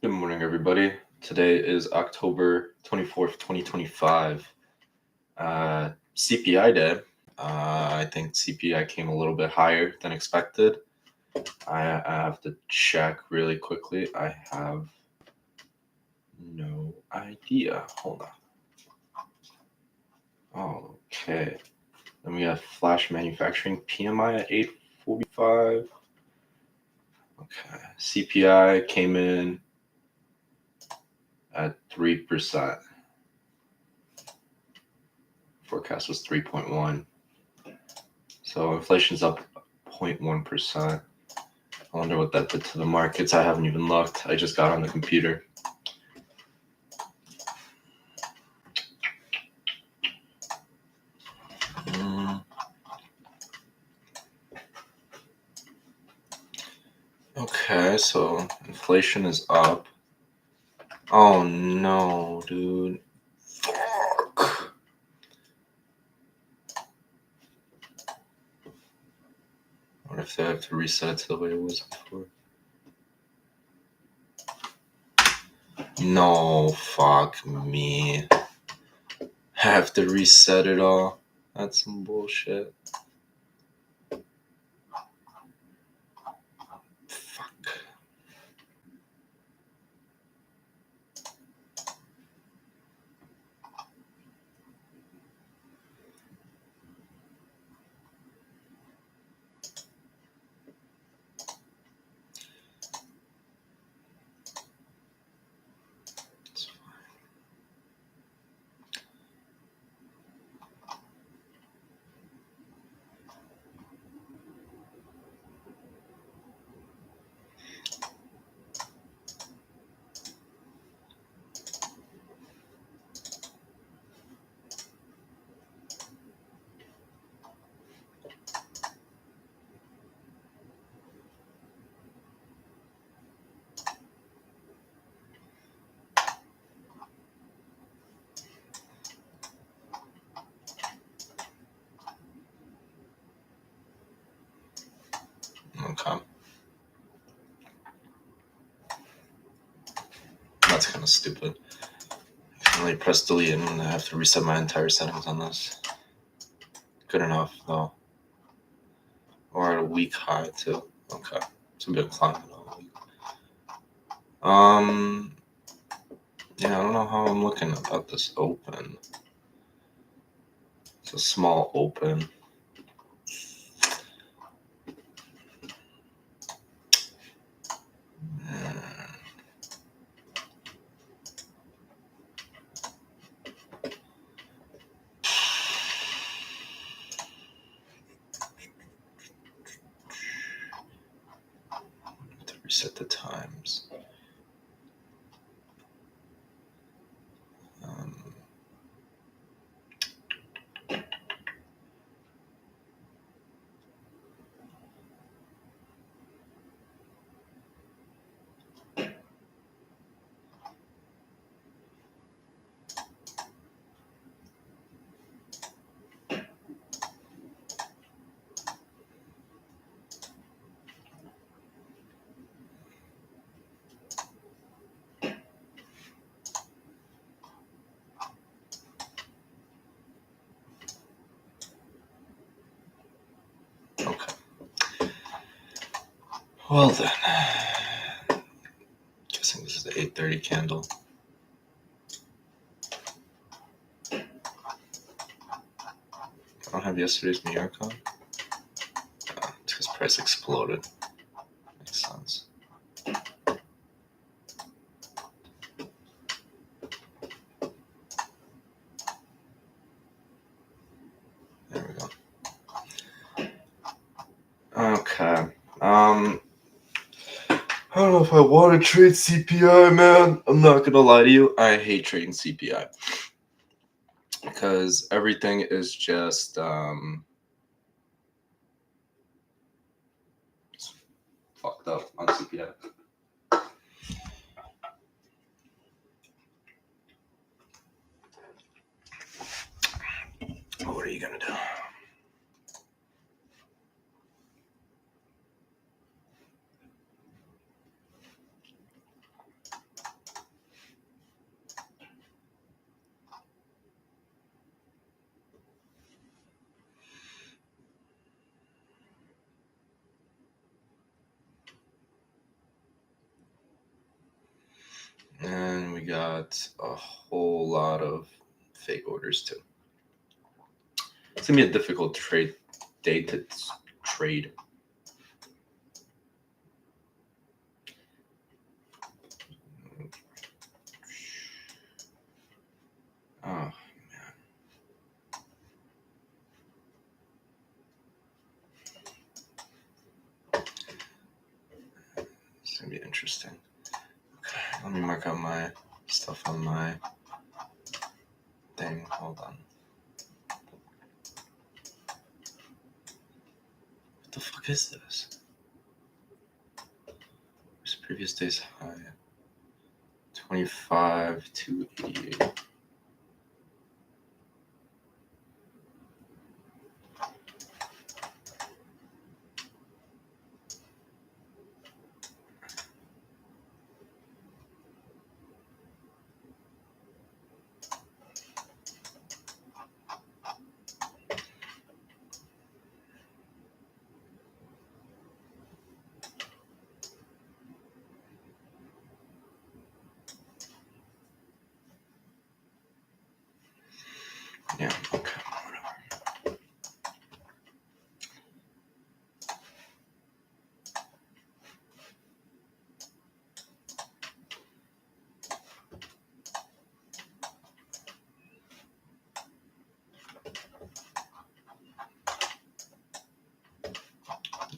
Good morning, everybody. Today is October 24th, 2025. CPI day. I think CPI came a little bit higher than expected. I have to check really quickly. I have no idea. Hold on. Okay. Then we have Flash Manufacturing PMI at 845. Okay. CPI came in at 3%. Forecast was 3.1. So inflation's up 0.1%. I wonder what that did to the markets. I haven't even looked. I just got on the computer. Okay, so inflation is up. Oh no, dude. Fuck. What if they have to reset it to the way it was before? No, fuck me. Have to reset it all. That's some bullshit. Fuck. Okay. That's kind of stupid. I can only press delete and I have to reset my entire settings on this. Good enough, though. Or at a week high, too. Okay. It's a bit climbing all week. Yeah, I don't know how I'm looking about this open. It's a small open. To reset the times. Okay. Well then, guessing this is the 8:30 candle. I don't have yesterday's New York on. It's because price exploded. Makes sense. There we go. Okay. I don't know if I want to trade CPI, man. I'm not gonna lie to you. I hate trading CPI because everything is just fucked up on CPI. What are you gonna do? got a whole lot of fake orders too. It's gonna be a difficult day to trade. Oh man, it's gonna be interesting. Okay, let me mark out my stuff on my thing. Hold on. What the fuck is this? Where's previous day's high? 25 to 88. Yeah, okay, whatever.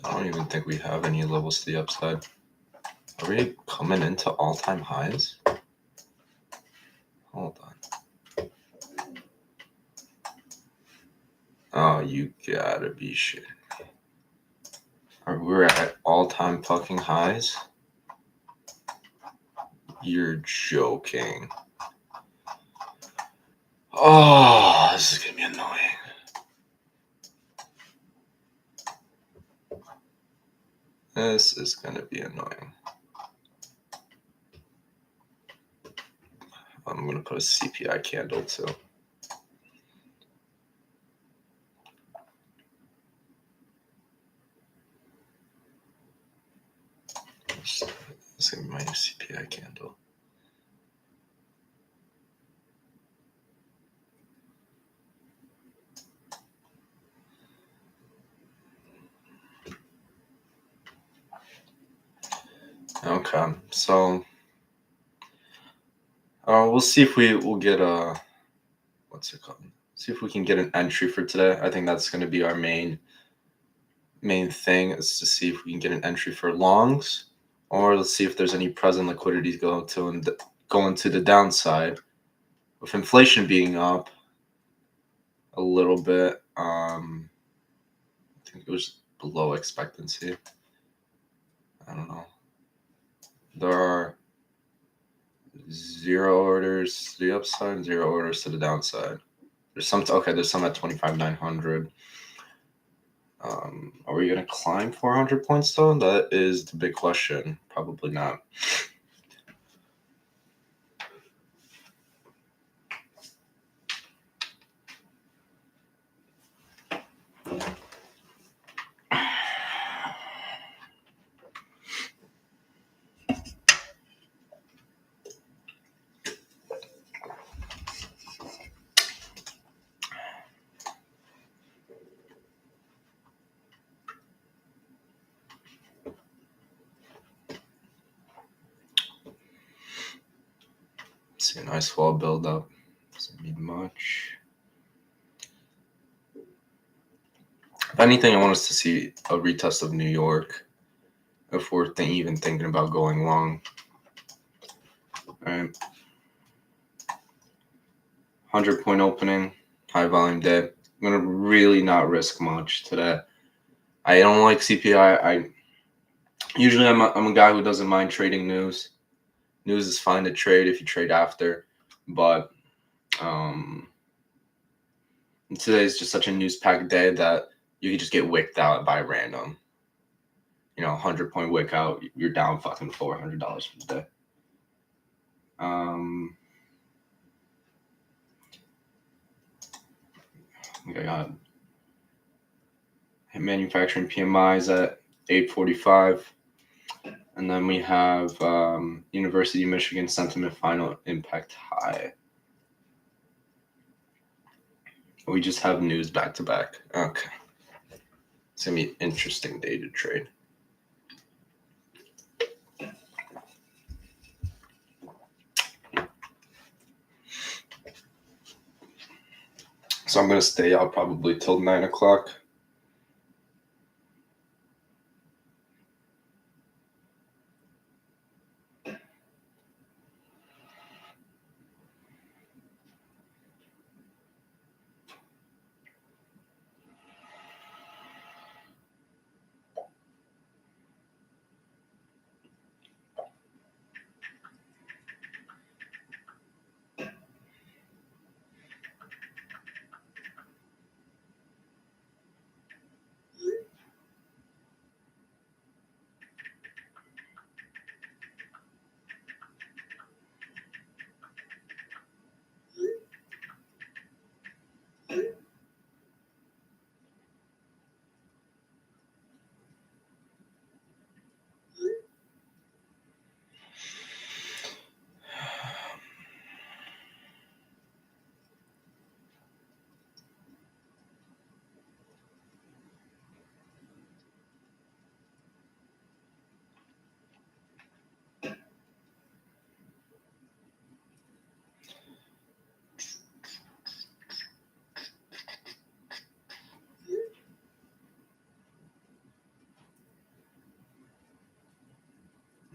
I don't even think we have any levels to the upside. Are we coming into all-time highs? Hold on. Oh, you gotta be shitting me. We're at all-time fucking highs? You're joking. Oh, this is gonna be annoying. This is gonna be annoying. I'm gonna put a CPI candle too. It's gonna be my new CPI candle. Okay, so we'll see if we'll get a what's it called? See if we can get an entry for today. I think that's going to be our main thing, is to see if we can get an entry for longs, or let's see if there's any present liquidities going to the downside. With inflation being up a little bit, I think it was below expectancy. I don't know. There are 0 orders to the upside, 0 orders to the downside. There's some there's some at 25,900. Are we gonna climb 400 points though? That is the big question. Probably not. See a nice wall build up. Doesn't need much. If anything, I want us to see a retest of New York if we're even thinking about going long. All right. 100-point opening, high volume day. I'm gonna really not risk much today. I don't like CPI. Usually I'm a guy who doesn't mind trading news. News is fine to trade if you trade after, but today's just such a news-packed day that you can just get wicked out by random. 100-point wick out, you're down fucking $400 for the day. I got manufacturing PMIs at 845. And then we have University of Michigan sentiment final impact high. We just have news back to back. Okay. It's going to be an interesting day to trade. So I'm going to stay out probably till 9 o'clock.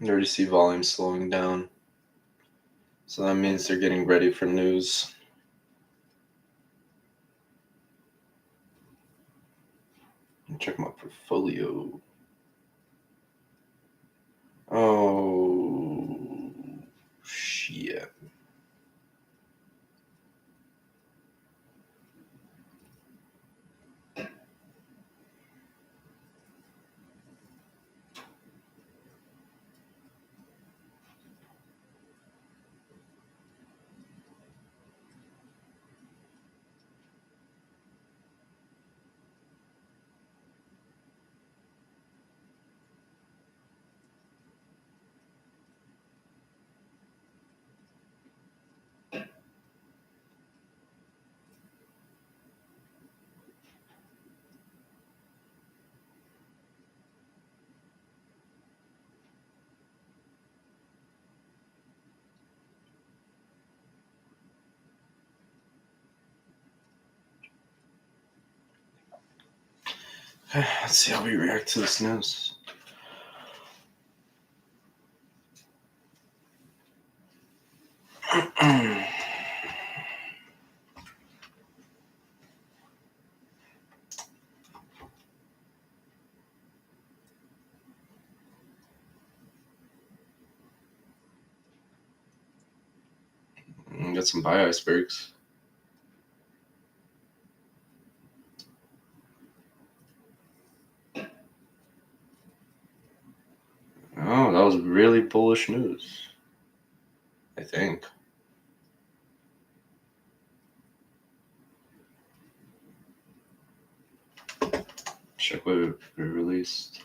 You already see volume slowing down. So that means they're getting ready for news. Check my portfolio. Oh, shit. Let's see how we react to this news. Got some buy icebergs. Oh, that was really bullish news. I think. Check what we released.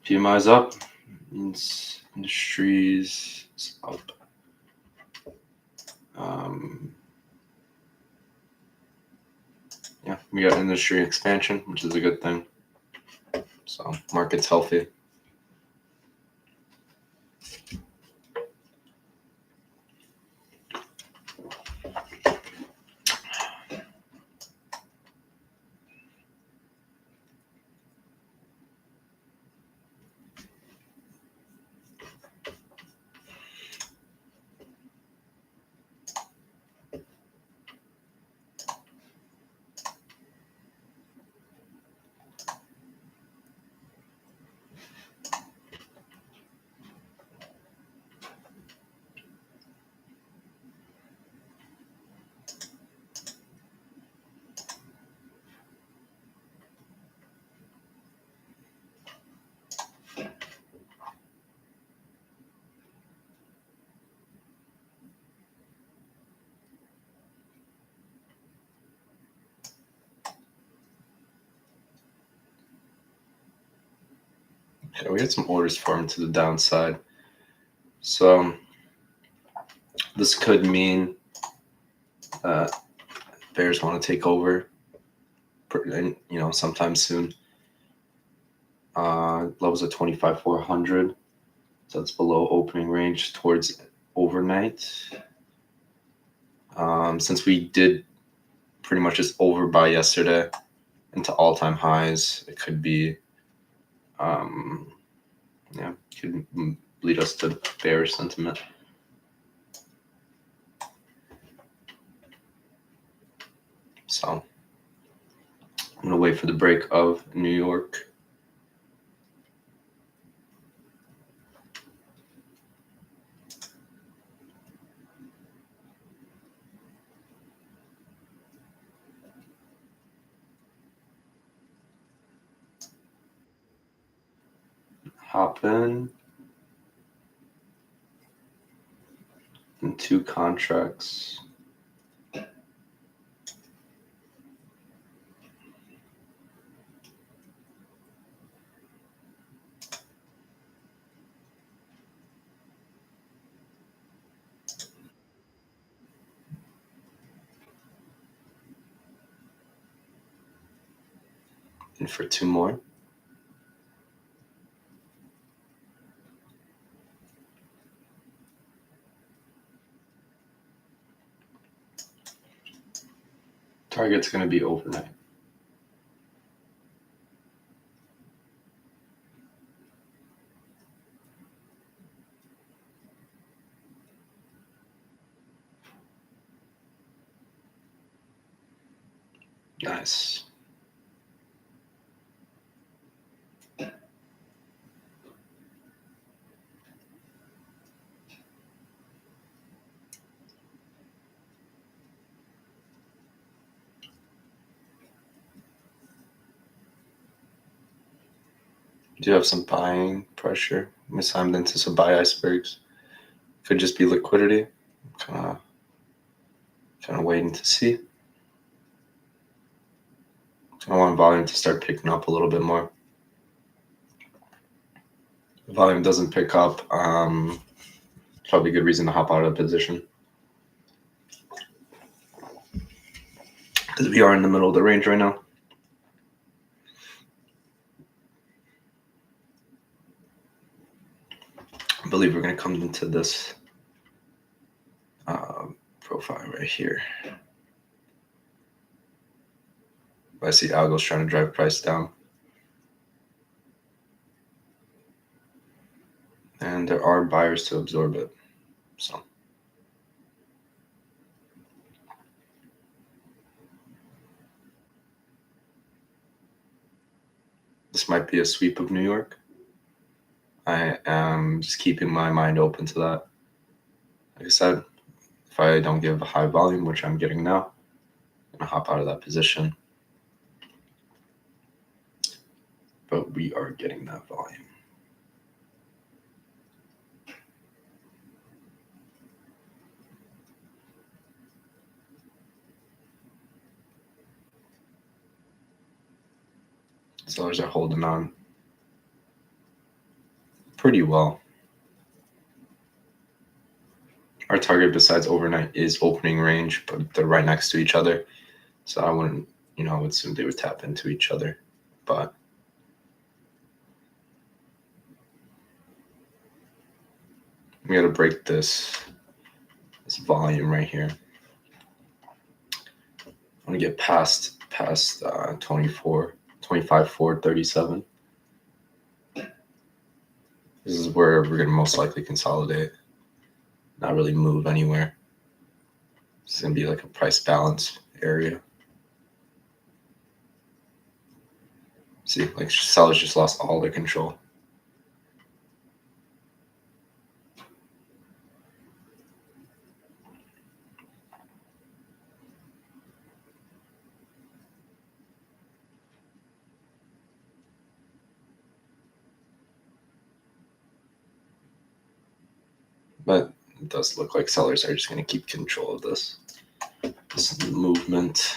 PMI's up. Means industries is up. Yeah, we got industry expansion, which is a good thing. So market's healthy. Okay, we had some orders form to the downside. So this could mean bears want to take over, sometime soon. Levels at 25,400, so it's below opening range towards overnight. Since we did pretty much just overbuy yesterday into all-time highs, it could be, could lead us to bearish sentiment. So I'm gonna wait for the break of New York. Hop in 2 contracts. And for 2 more. Target's going to be overnight. Nice. Do have some buying pressure. Mistimed into some buy icebergs. Could just be liquidity. Kind of waiting to see. I want volume to start picking up a little bit more. If volume doesn't pick up, probably a good reason to hop out of the position. Because we are in the middle of the range right now. I believe we're going to come into this profile right here. I see algo's trying to drive price down. And there are buyers to absorb it. So this might be a sweep of New York. I am just keeping my mind open to that. Like I said, if I don't give a high volume, which I'm getting now, I'm going to hop out of that position. But we are getting that volume. Sellers are holding on pretty well. Our target besides overnight is opening range, but they're right next to each other. So I wouldn't, I would assume they would tap into each other. But we got to break this volume right here. I want to get past 25,437. This is where we're going to most likely consolidate, not really move anywhere. It's going to be like a price balance area. See, like sellers just lost all their control. But it does look like sellers are just going to keep control of this movement.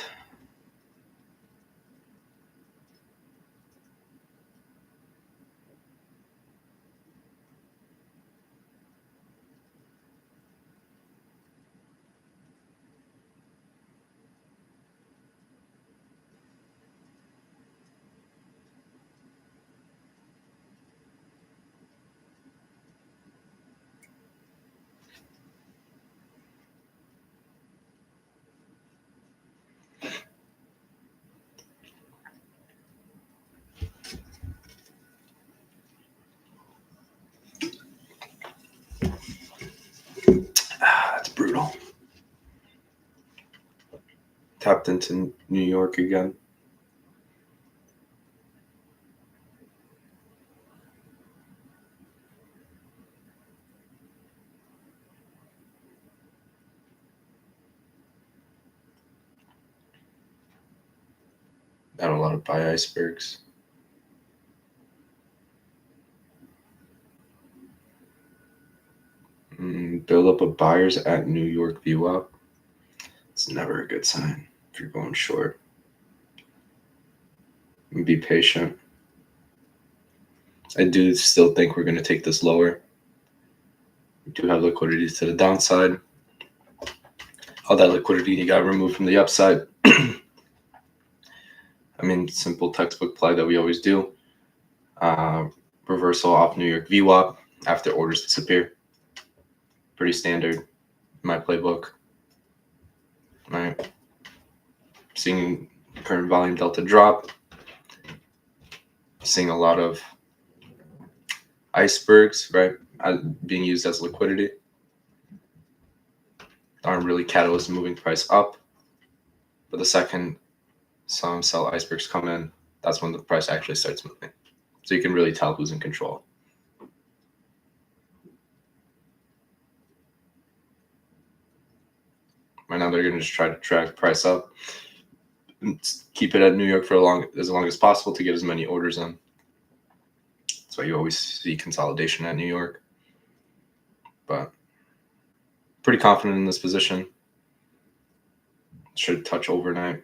tapped into New York again. Not a lot of buy icebergs. Build up of buyers at New York VWAP. It's never a good sign if you're going short. Be patient. I do still think we're going to take this lower. We do have liquidity to the downside. All that liquidity got removed from the upside. I mean, simple textbook play that we always do. Reversal off New York VWAP after orders disappear. Pretty standard in my playbook. Right. Seeing current volume delta drop. Seeing a lot of icebergs, right, being used as liquidity. Aren't really catalysts moving price up. But the second some sell icebergs come in, that's when the price actually starts moving. So you can really tell who's in control. Right now they're going to just try to drag price up and keep it at New York for as long as possible to get as many orders in. That's why you always see consolidation at New York. But pretty confident in this position. Should touch overnight.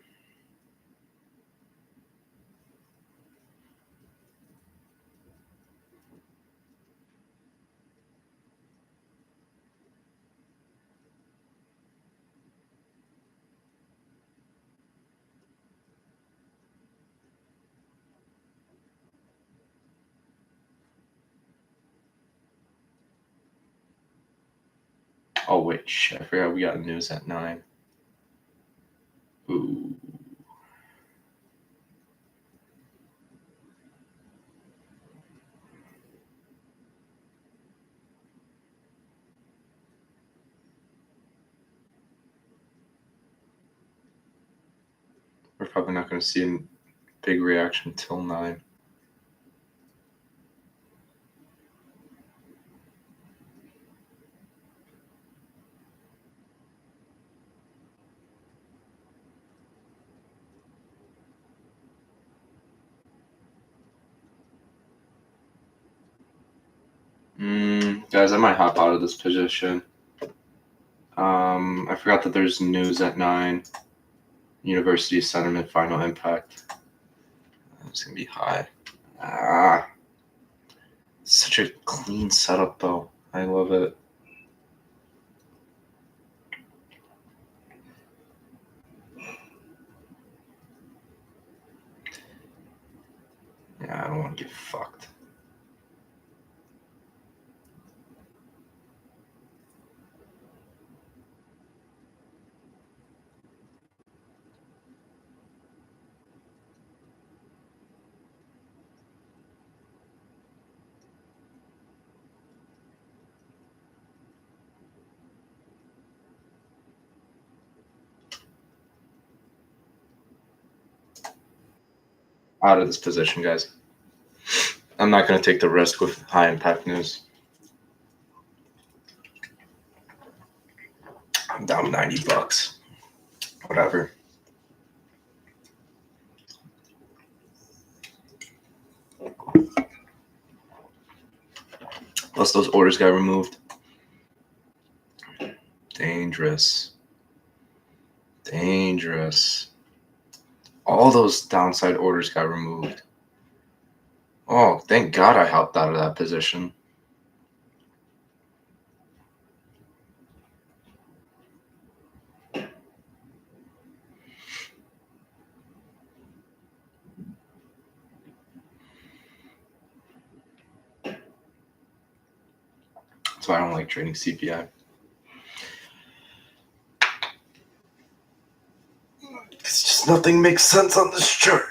Oh wait, shit, I forgot we got news at 9. Ooh. We're probably not going to see a big reaction till 9. Guys, I might hop out of this position. I forgot that there's news at 9. University sentiment final impact. It's going to be high. Such a clean setup, though. I love it. Yeah, I don't want to get fucked. Out of this position, guys. I'm not going to take the risk with high impact news. I'm down $90. Whatever. Plus those orders got removed. Dangerous. All those downside orders got removed. Oh, thank God I helped out of that position. That's why I don't like trading CPI. It's just nothing makes sense on this chart.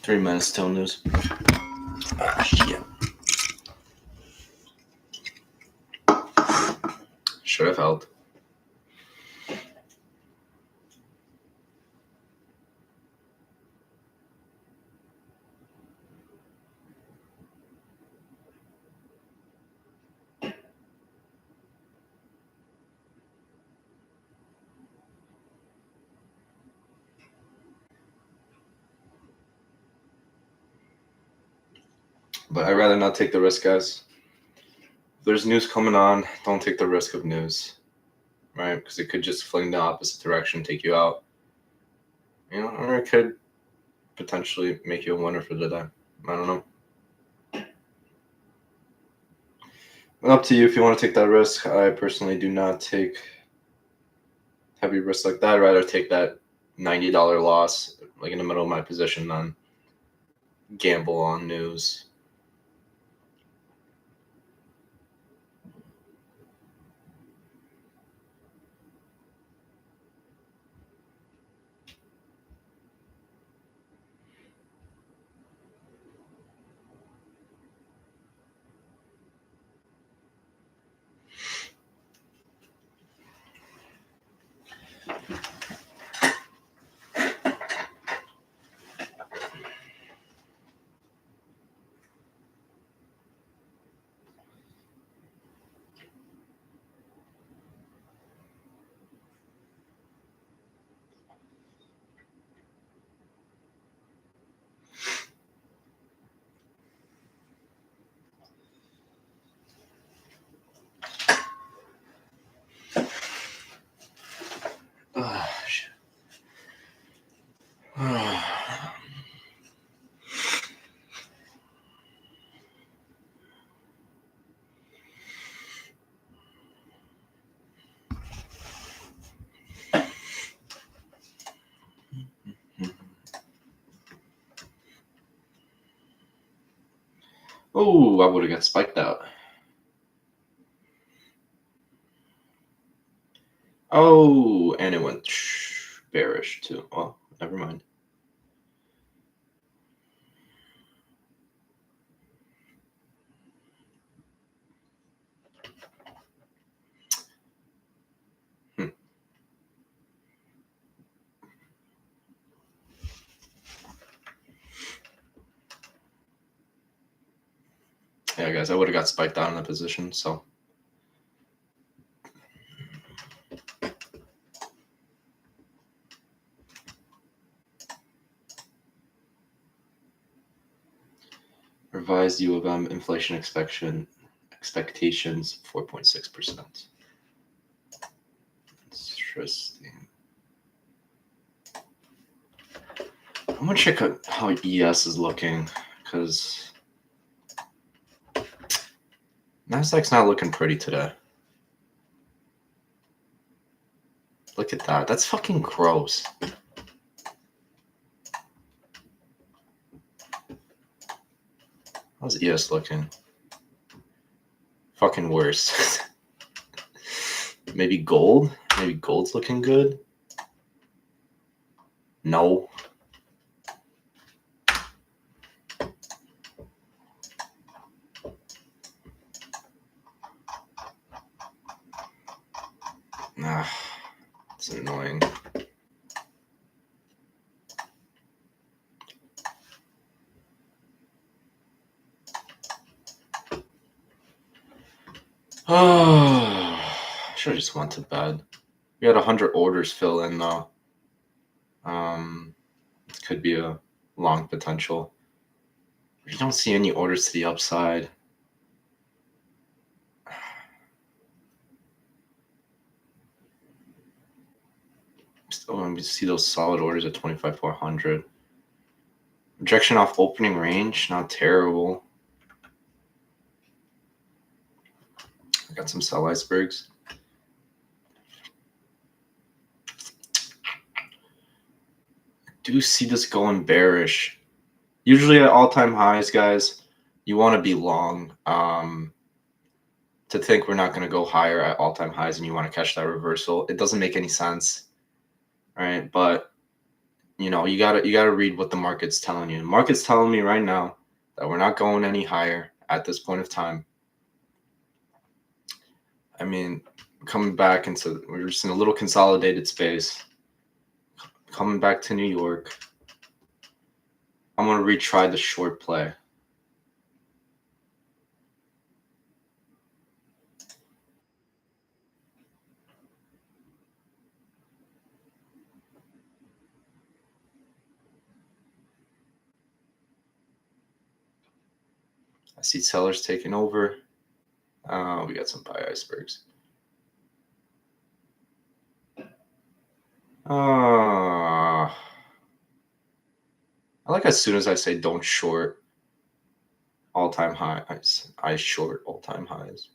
3 minutes till news. Ah, shit. Should have held. But I'd rather not take the risk, guys. If there's news coming on, don't take the risk of news, right? Because it could just fling the opposite direction, take you out. You know, or it could potentially make you a winner for the day. I don't know. But up to you if you want to take that risk. I personally do not take heavy risks like that. I'd rather take that $90 loss, like in the middle of my position, than gamble on news. Oh, shit. Oh, I would have got spiked out. Oh, and it went bearish too. Well, never mind. Yeah, guys, I would have got spiked out in that position, so. Revised U of M inflation expectations 4.6%. Interesting. I'm gonna check out how ES is looking, because Nasdaq's not looking pretty today. Look at that. That's fucking gross. How's ES looking? Fucking worse. Maybe gold? Maybe gold's looking good? No. Ah, it's annoying. Oh, should have just went to bed. We had 100 orders fill in though. Could be a long potential. You don't see any orders to the upside. Oh, we see those solid orders at 25,400. Rejection off opening range, not terrible. I got some sell icebergs. I do see this going bearish. Usually at all-time highs, guys, you want to be long. To think we're not going to go higher at all-time highs and you want to catch that reversal, it doesn't make any sense, right? But you gotta read what the market's telling you. The market's telling me right now that we're not going any higher at this point of time. I mean, coming back we're just in a little consolidated space. Coming back to New York, I'm gonna retry the short play. I see sellers taking over. We got some buy icebergs. I like as soon as I say don't short all-time highs, I short all-time highs.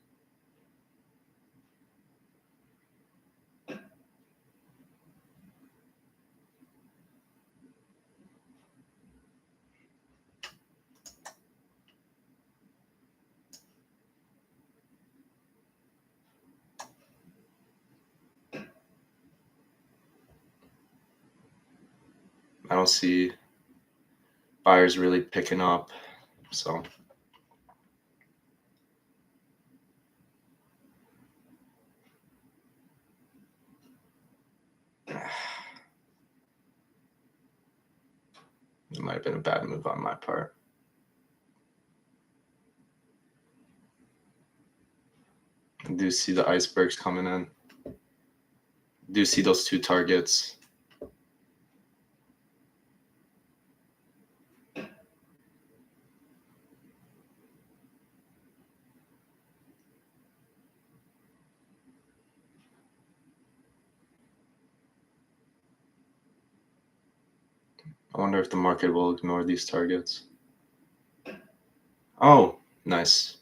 I don't see buyers really picking up, so it might have been a bad move on my part. I do see the icebergs coming in. I do see those two targets. I wonder if the market will ignore these targets. Oh, nice.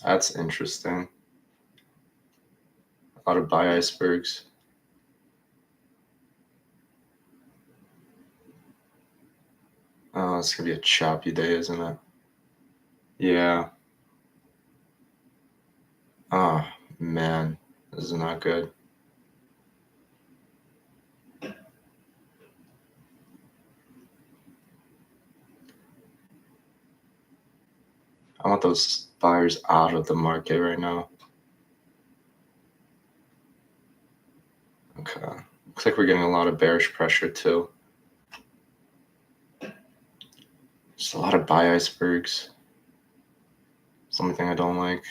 That's interesting. A lot of buy icebergs. Oh, it's gonna be a choppy day, isn't it? Yeah. Oh, man. This is not good. I want those buyers out of the market right now. Okay. Looks like we're getting a lot of bearish pressure too. Just a lot of buy icebergs. Something I don't like.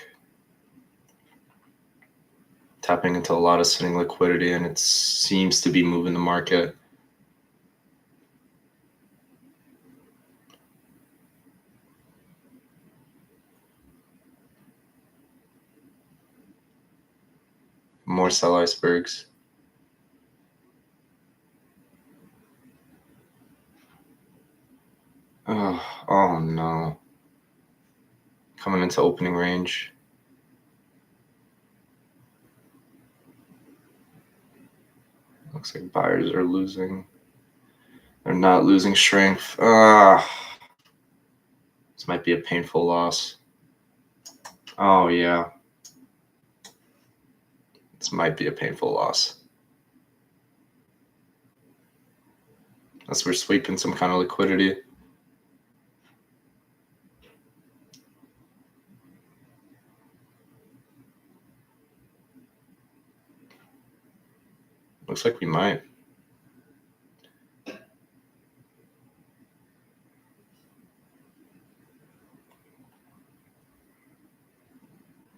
Tapping into a lot of sitting liquidity, and it seems to be moving the market. More sell icebergs. Oh no. Coming into opening range. Looks like buyers are losing. They're not losing strength. This might be a painful loss. Oh yeah. This might be a painful loss. Unless we're sweeping some kind of liquidity. Looks like we might.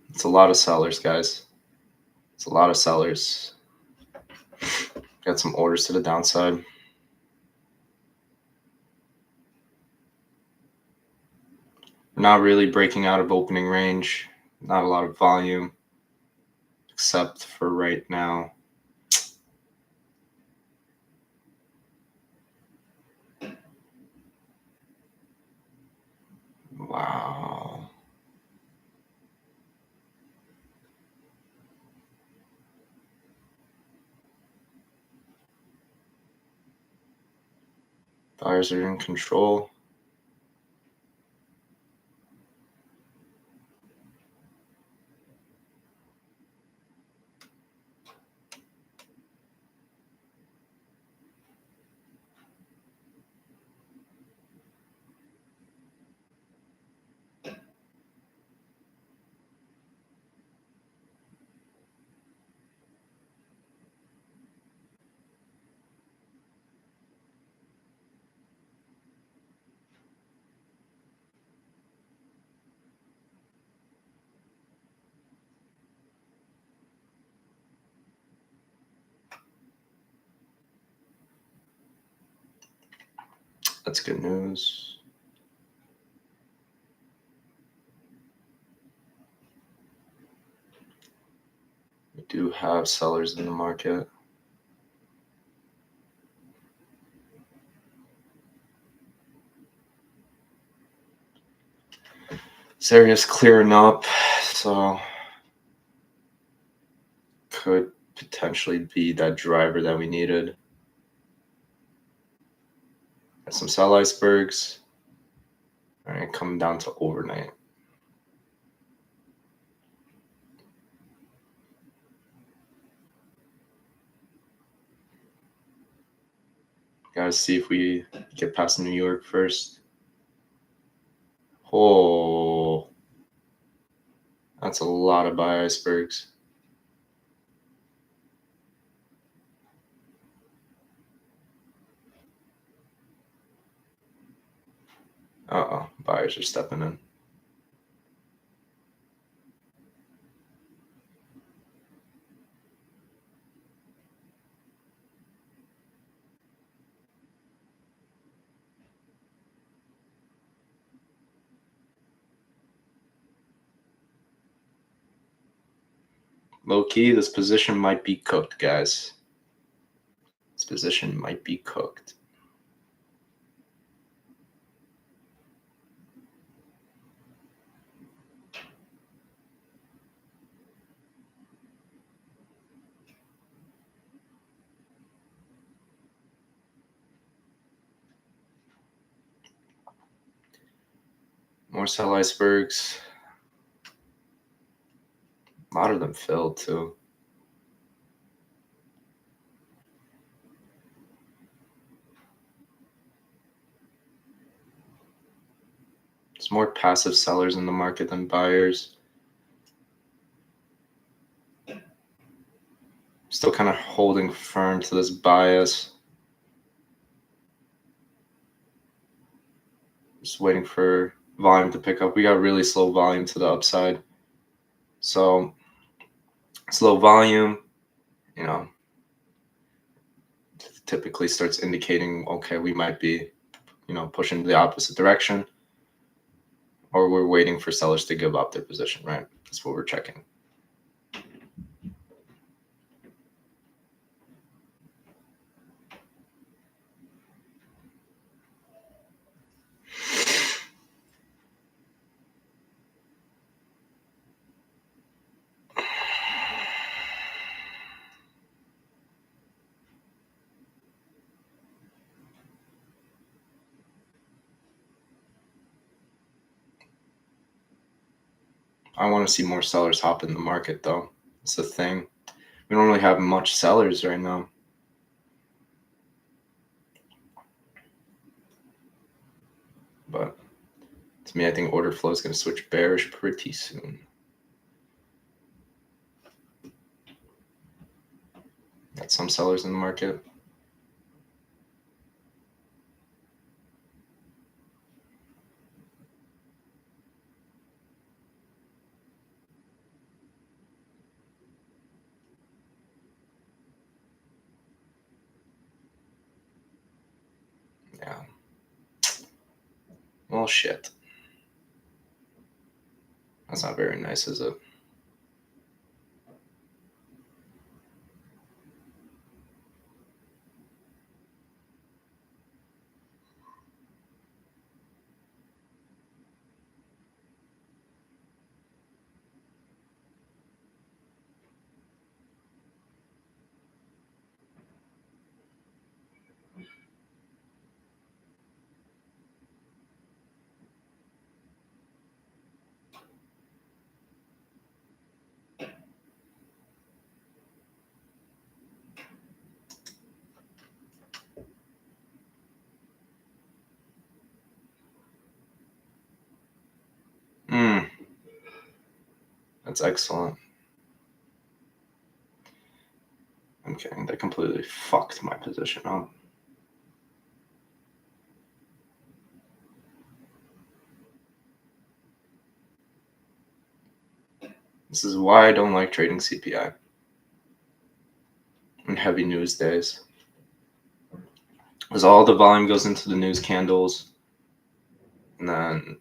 It's a lot of sellers, guys. It's a lot of sellers. Got some orders to the downside. Not really breaking out of opening range. Not a lot of volume, except for right now. Wow. Buyers are in control. That's good news. We do have sellers in the market. This area is clearing up, so could potentially be that driver that we needed. Got some sell icebergs. All right, coming down to overnight. Gotta see if we get past New York first. Oh, that's a lot of buy icebergs. Uh-oh, buyers are stepping in. Low key, this position might be cooked, guys. This position might be cooked. More sell icebergs. A lot of them filled too. There's more passive sellers in the market than buyers. Still kind of holding firm to this bias. Just waiting for volume to pick up. We got really slow volume to the upside. So slow volume, typically starts indicating, okay, we might be, pushing the opposite direction, or we're waiting for sellers to give up their position, right? That's what we're checking. I want to see more sellers hop in the market, though. It's the thing. We don't really have much sellers right now. But to me, I think order flow is going to switch bearish pretty soon. Got some sellers in the market. Yeah. Well, shit. That's not very nice, is it? That's excellent. I'm kidding. They completely fucked my position up. This is why I don't like trading CPI in heavy news days. Because all the volume goes into the news candles, and then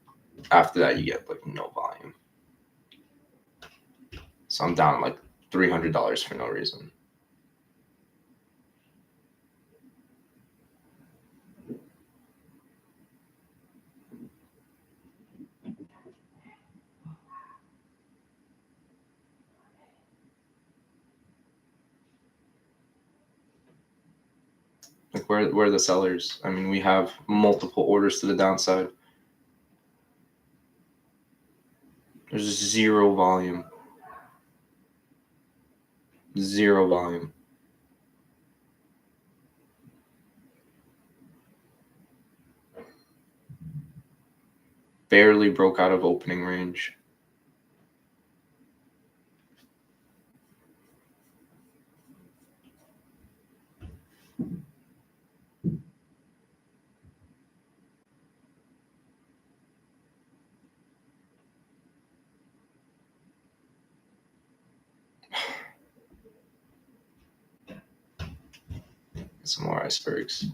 after that you get like no volume. So I'm down like $300 for no reason. Like where are the sellers? I mean, we have multiple orders to the downside. There's zero volume. Zero volume. Barely broke out of opening range. Some more icebergs.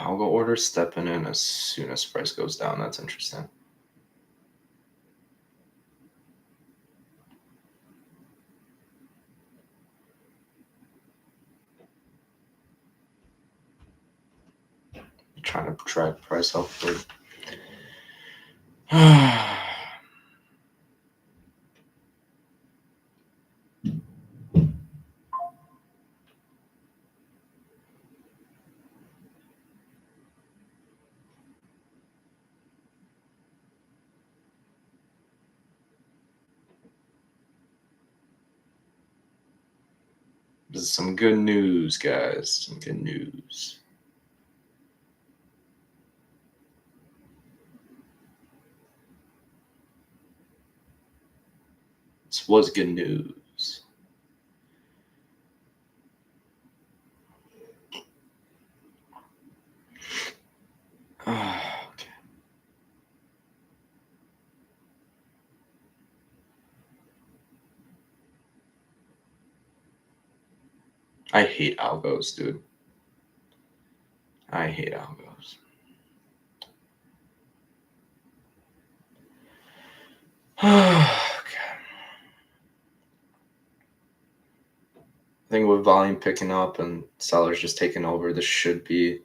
I'll go order stepping in as soon as price goes down. That's interesting. Trying to track price upward. This is some good news, guys. Some good news. This was good news. Okay. I hate algos, dude. I hate algos. Okay. I think with volume picking up and sellers just taking over, this should be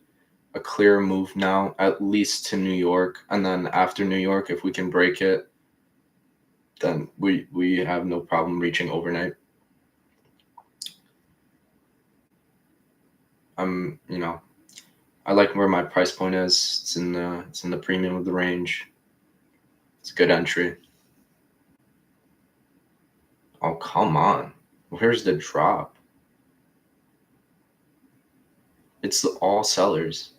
a clear move now, at least to New York. And then after New York, if we can break it, then we have no problem reaching overnight. I like where my price point is. It's in the premium of the range. It's a good entry. Oh, come on. Where's the drop? It's all sellers.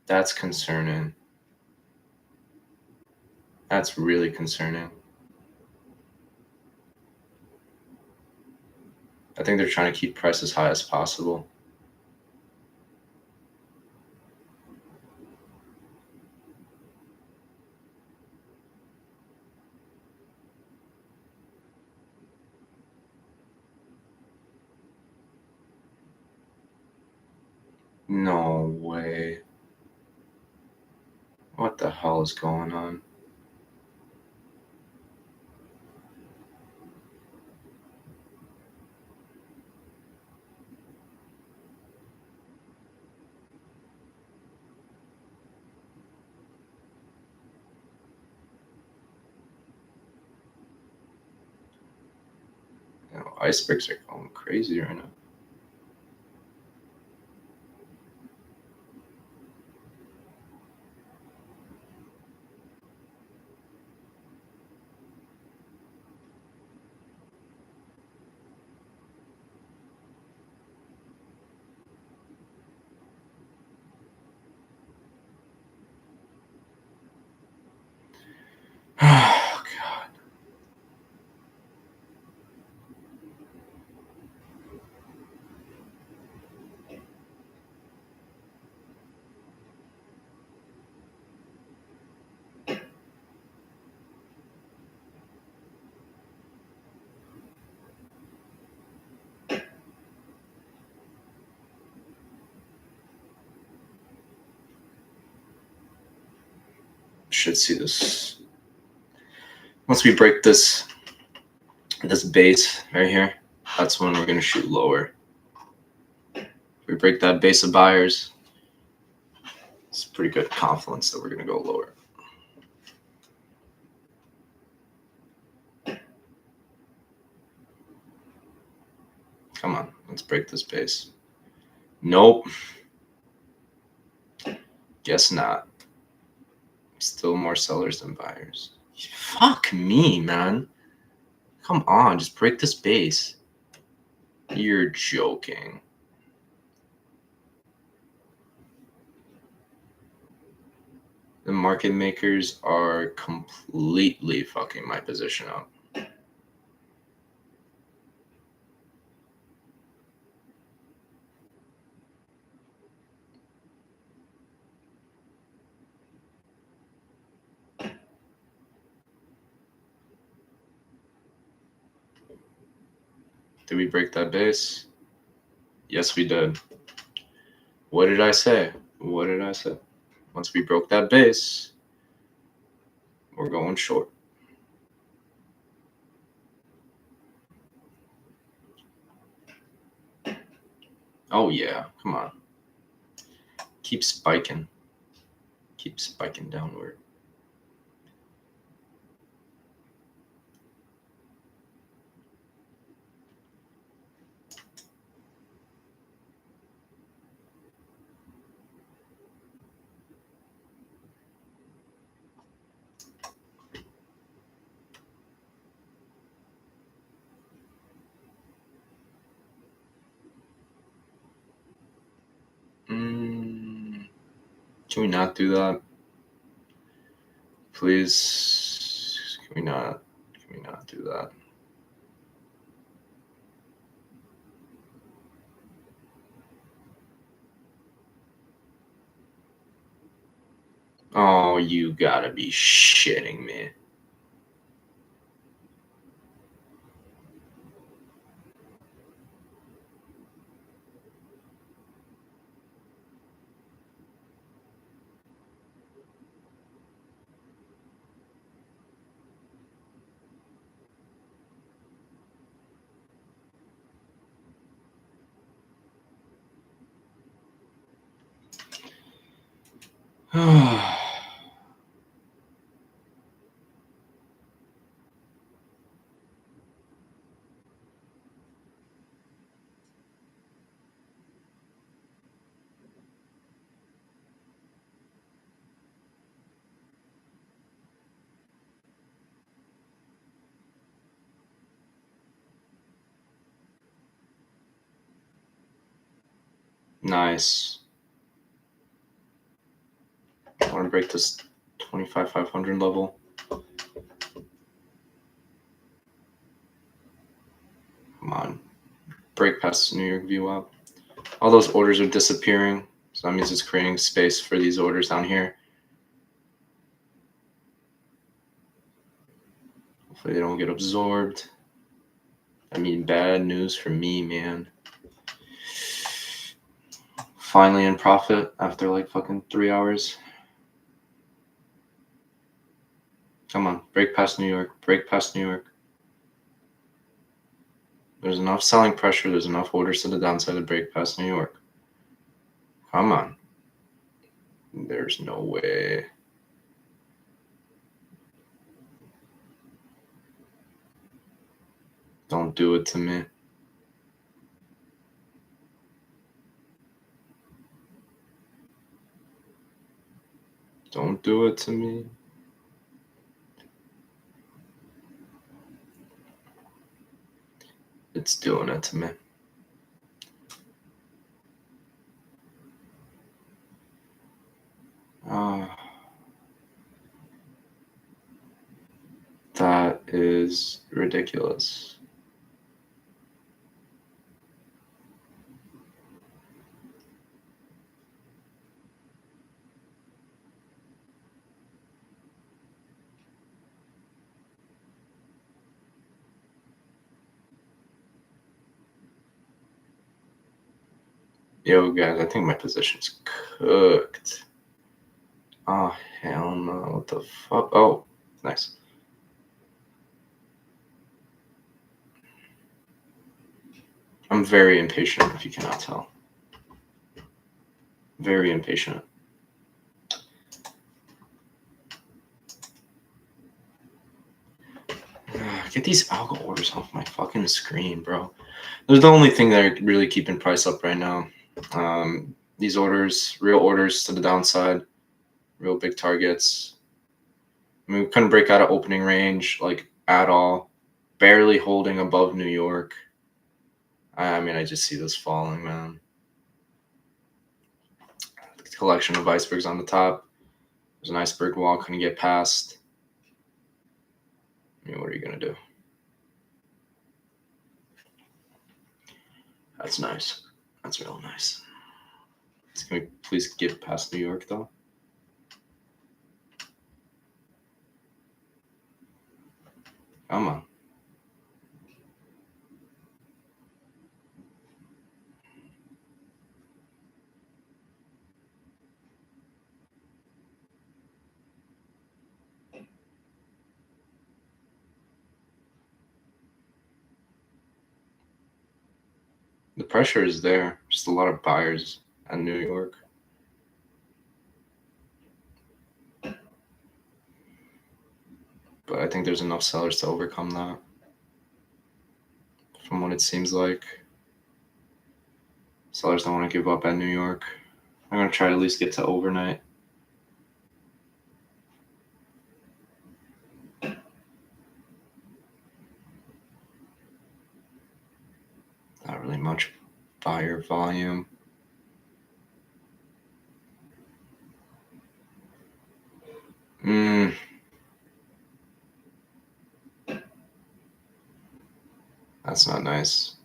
That's concerning. That's really concerning. I think they're trying to keep prices as high as possible. No way. What the hell is going on? You know, icebergs are going crazy right now. Oh, God. Should see this. Once we break this base right here, that's when we're going to shoot lower. If we break that base of buyers, it's pretty good confidence that we're going to go lower. Come on, let's break this base. Nope. Guess not. Still more sellers than buyers. Fuck me, man. Come on, just break this base. You're joking. The market makers are completely fucking my position up. Did we break that base? Yes, we did. What did I say? What did I say? Once we broke that base, we're going short. Oh, yeah. Come on. Keep spiking. Keep spiking downward. Can we not do that? Please, can we not do that? Oh, you gotta be shitting me. Nice. I want to break this 25,500 level. Come on. Break past the New York VWAP. All those orders are disappearing. So that means it's creating space for these orders down here. Hopefully they don't get absorbed. I mean, bad news for me, man. Finally in profit after like fucking 3 hours. Come on, break past New York. Break past New York. There's enough selling pressure. There's enough orders to the downside to break past New York. Come on. There's no way. Don't do it to me. Don't do it to me. It's doing it to me. That is ridiculous. Yo, guys, I think my position's cooked. Oh, hell no. What the fuck? Oh, nice. I'm very impatient, if you cannot tell. Very impatient. Get these algo orders off my fucking screen, bro. They're the only thing that are really keeping price up right now. These orders, real orders to the downside, real big targets. I mean, we couldn't break out of opening range, like, at all. Barely holding above New York. I mean, I just see this falling, man. Collection of icebergs on the top. There's an iceberg wall, couldn't get past. I mean, what are you gonna do? That's nice. That's real nice. Can we please get past New York, though? Come on. The pressure is there. Just a lot of buyers at New York. But I think there's enough sellers to overcome that. From what it seems like. Sellers don't want to give up at New York. I'm going to try to at least get to overnight. Not really much buyer volume. That's not nice.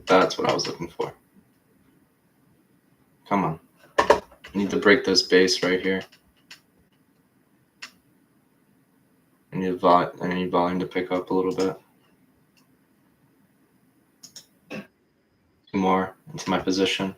That's what I was looking for. Come on. I need to break this base right here. I need volume to pick up a little bit. Two more into my position.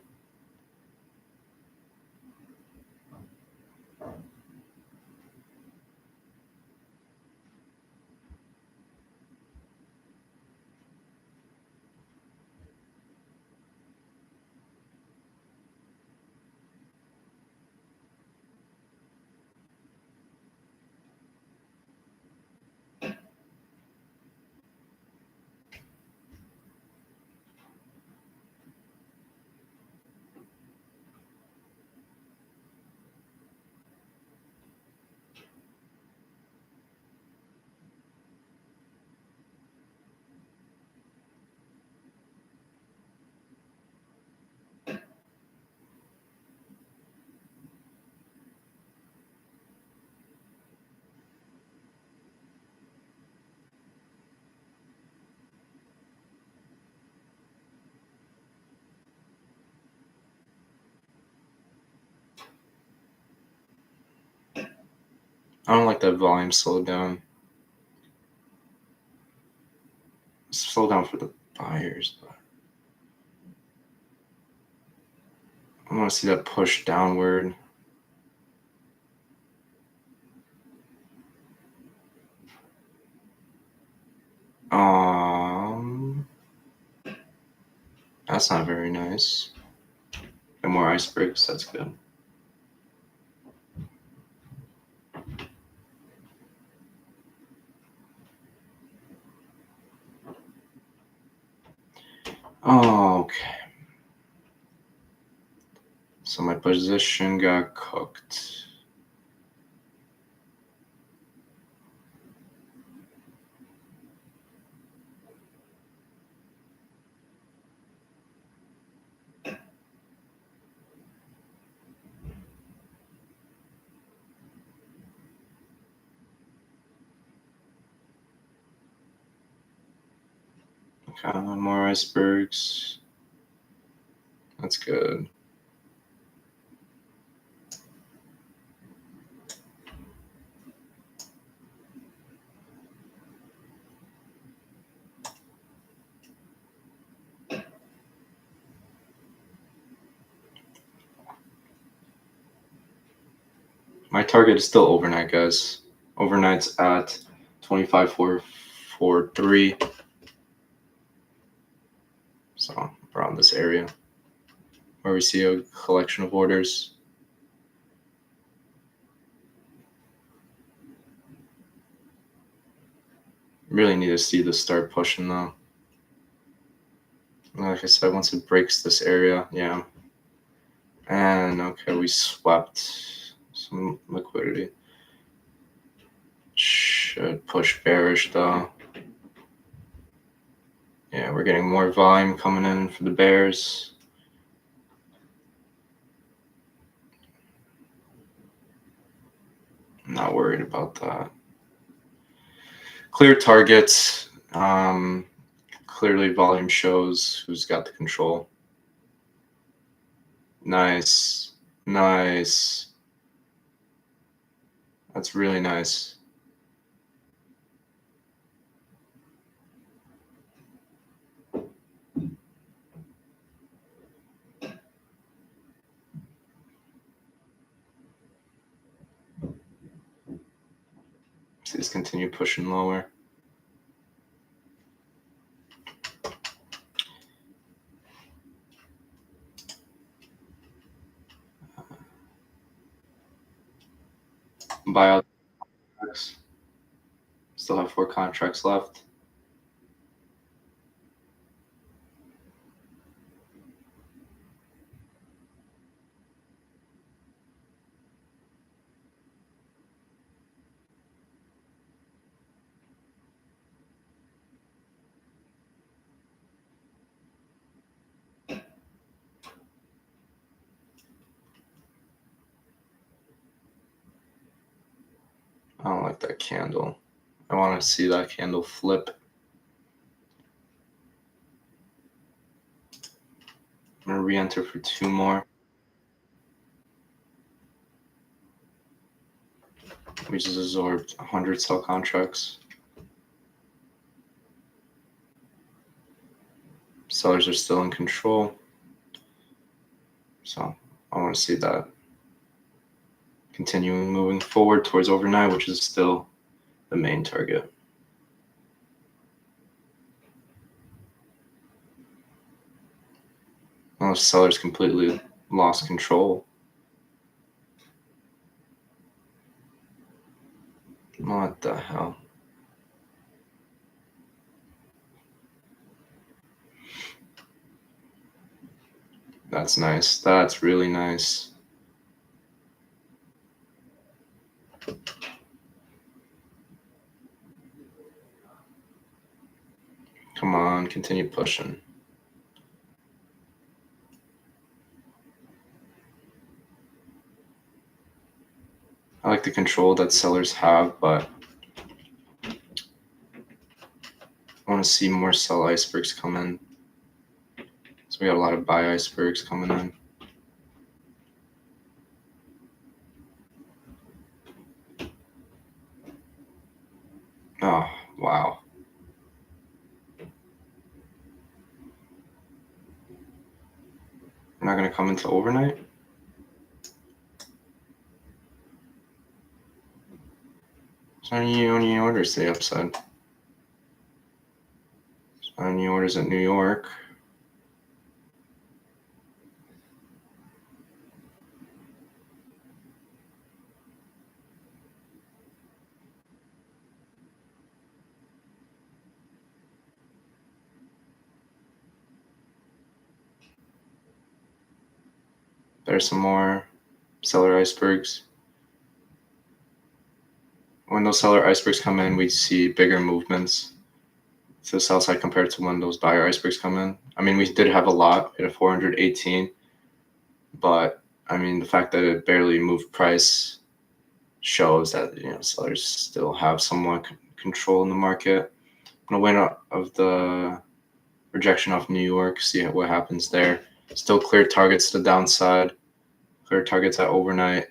I don't like that volume slowed down. Slow down for the buyers, but I want to see that push downward. That's not very nice. And more icebergs, that's good. Okay. So my position got cooked. Okay, more icebergs. That's good. My target is still overnight, guys. Overnight's at 25,443. So around this area where we see a collection of orders. Really need to see this start pushing though. Like I said, once it breaks this area, yeah. And okay, we swept some liquidity. Should push bearish though. Yeah, we're getting more volume coming in for the bears. I'm not worried about that. Clear targets. Clearly volume shows who's got the control. Nice. Nice. That's really nice. See this continue pushing lower. Buyout contracts. Still have 4 contracts left. I don't like that candle. I want to see that candle flip. I'm going to re-enter for 2 more. We just absorbed 100 sell contracts. Sellers are still in control. So I want to see that continuing moving forward towards overnight, which is still the main target. Most sellers completely lost control. What the hell? That's nice. That's really nice. Come on, continue pushing. I like the control that sellers have, but I want to see more sell icebergs come in. So we got a lot of buy icebergs coming in. Oh, wow. We're not going to come into overnight? So any orders stay upside? So any orders at New York? There's some more seller icebergs. When those seller icebergs come in, we see bigger movements to the sell side compared to when those buyer icebergs come in. I mean, we did have a lot at a 418, but I mean, the fact that it barely moved price shows that sellers still have somewhat control in the market. I'm gonna wait out of the rejection off New York, see what happens there. Still clear targets to the downside, clear targets at overnight.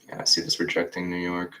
Yeah, I see this rejecting New York.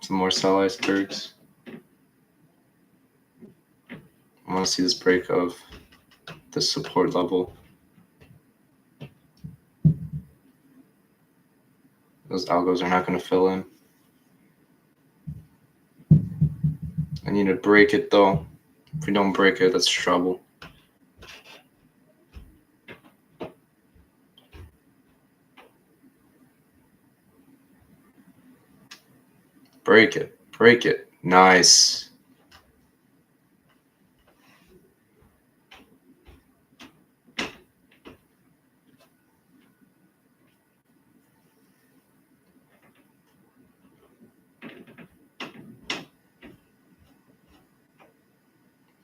Some more sell icebergs. I want to see this break of the support level. Those algos are not going to fill in. I need to break it though. If we don't break it, that's trouble. Break it. Break it. Nice.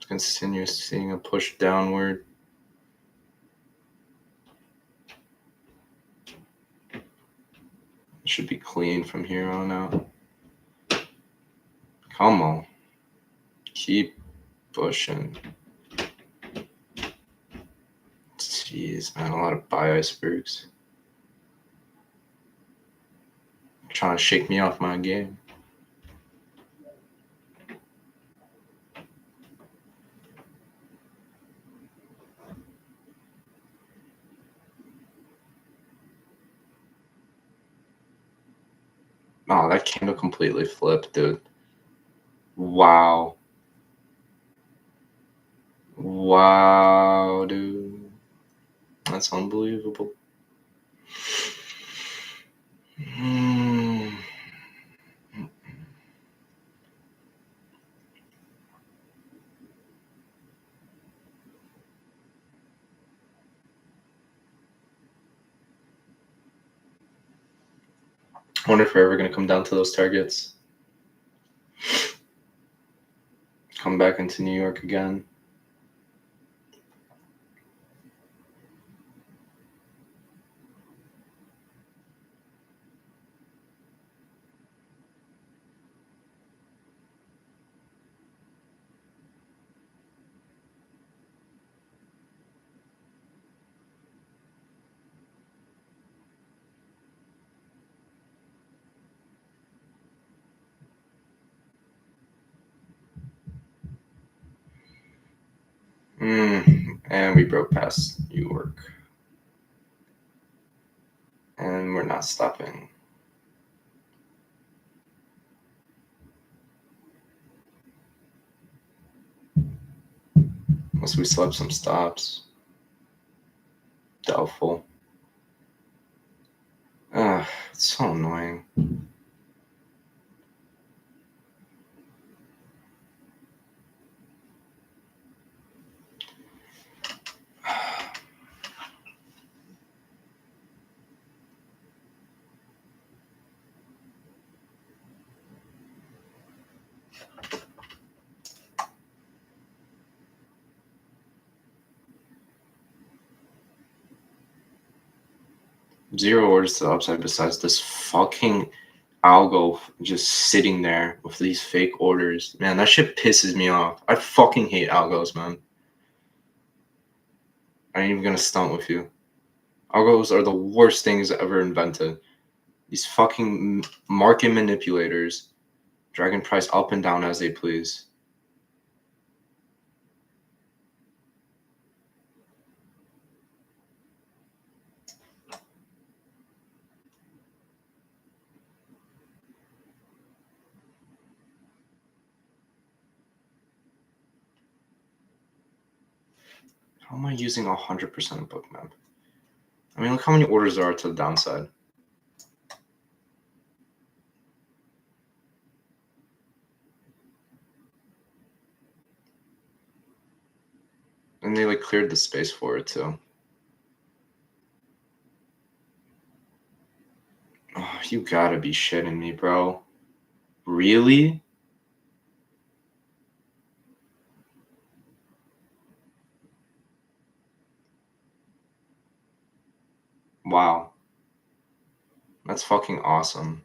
Continue seeing a push downward. It should be clean from here on out. Come on. Keep pushing. Jeez, man, a lot of buy icebergs. Trying to shake me off my game. Oh, that candle completely flipped, dude. Wow. Wow, dude. That's unbelievable. I wonder if we're ever going to come down to those targets. Come back into New York again. And we broke past New York. And we're not stopping. Unless we still have some stops. doubtful. It's so annoying. Zero orders to the upside besides this fucking algo just sitting there with these fake orders. Man, that shit pisses me off. I fucking hate algos, man. I ain't even gonna stunt with you. Algos are the worst things ever invented. These fucking market manipulators dragging price up and down as they please. How am I using 100% bookmap? I mean, look how many orders there are to the downside. And they like cleared the space for it too. Oh, you gotta be shitting me, bro. Really? Wow. That's fucking awesome.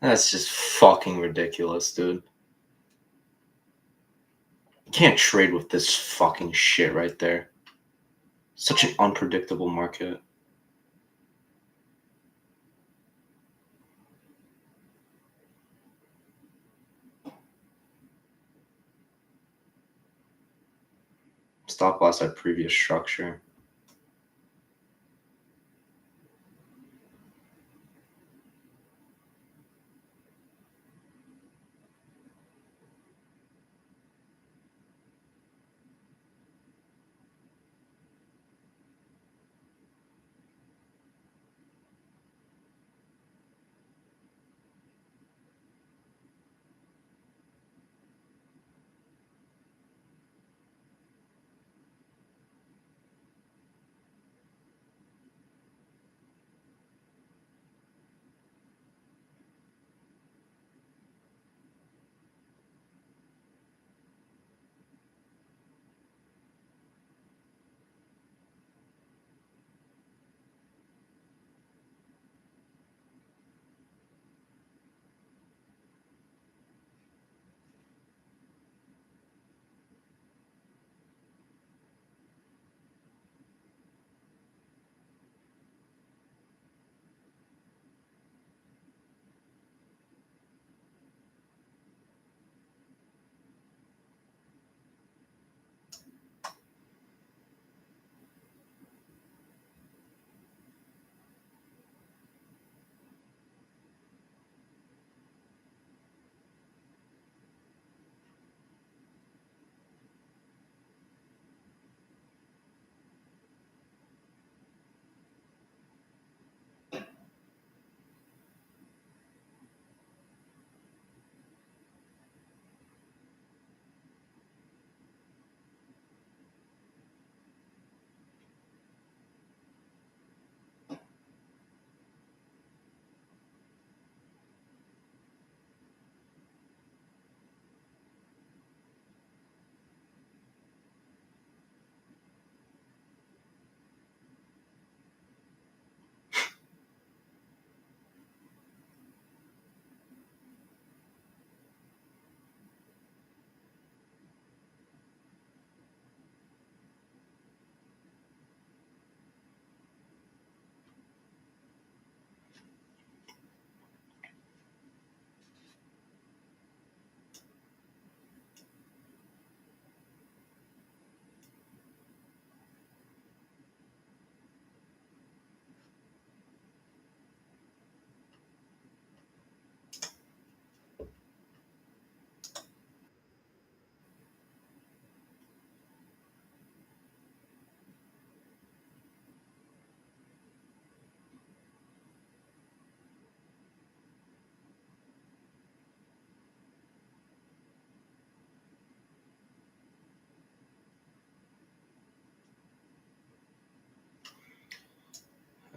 That's just fucking ridiculous, dude. You can't trade with this fucking shit right there. Such an unpredictable market. Stop loss at previous structure.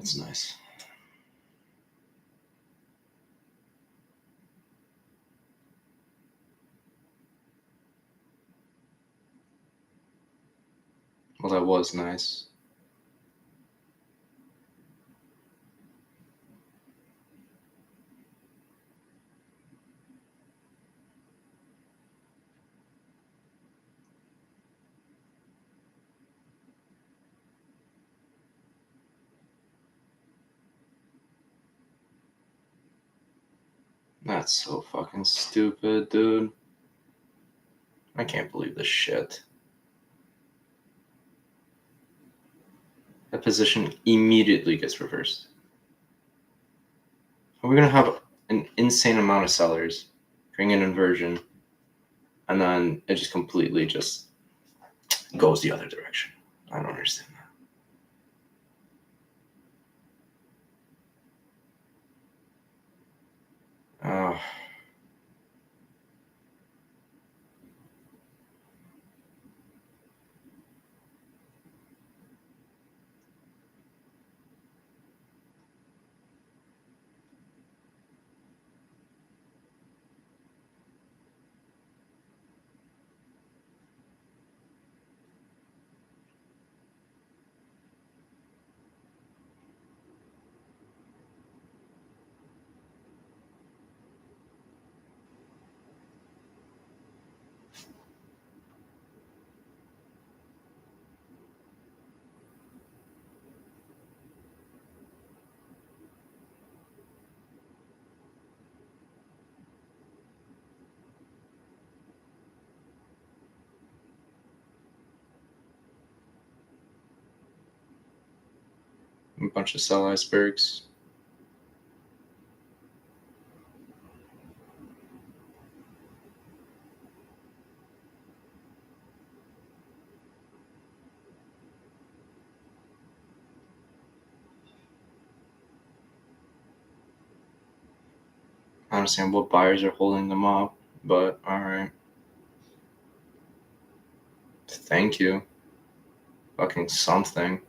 That's nice. Well, that was nice. That's so fucking stupid, dude. I can't believe this shit. That position immediately gets reversed. We're gonna have an insane amount of sellers creating an inversion, and then it just completely just goes the other direction. I don't understand that. Oh. bunch of sell icebergs. I understand what buyers are holding them up, but alright. Thank you. Fucking something.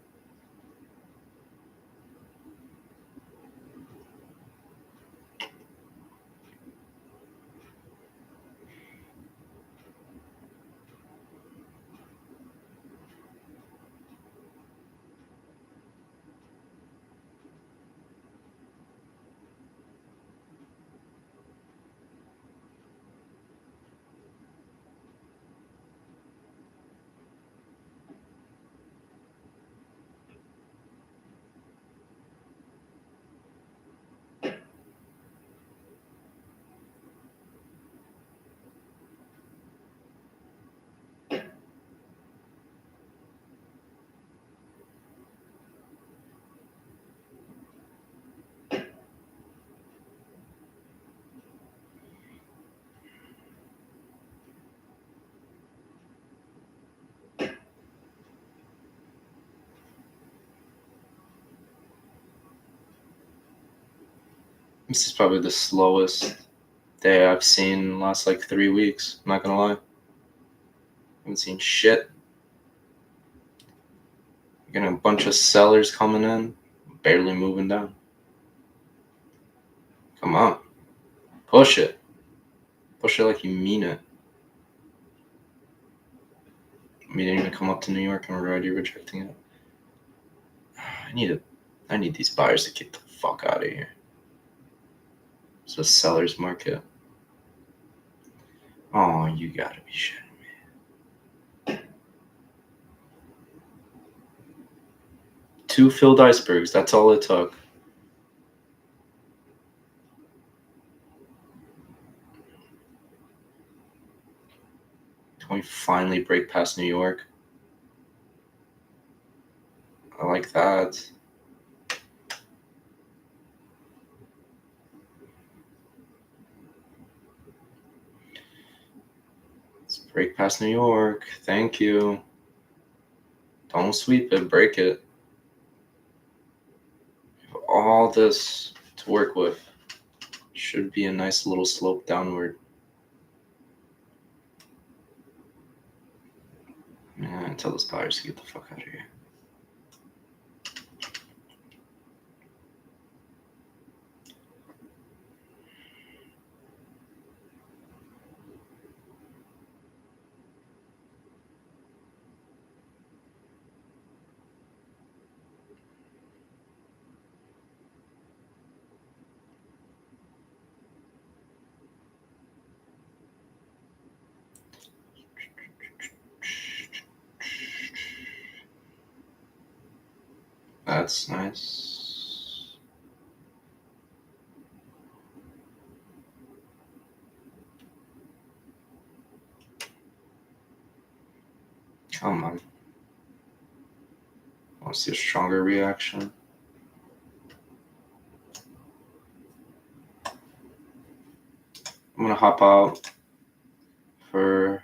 This is probably the slowest day I've seen in the last like 3 weeks. I'm not gonna lie. I haven't seen shit. Getting a bunch of sellers coming in, barely moving down. Come on. Push it. Push it like you mean it. We didn't even come up to New York and we're already rejecting it. I need these buyers to get the fuck out of here. It's a seller's market. Oh, you gotta be shitting me. 2 filled icebergs, that's all it took. Can we finally break past New York? I like that. Let's break past New York. Thank you. Don't sweep it, break it. We have all this to work with. Should be a nice little slope downward. Man, tell those buyers to get the fuck out of here. That's nice. Come on. I want to see a stronger reaction. I'm gonna hop out for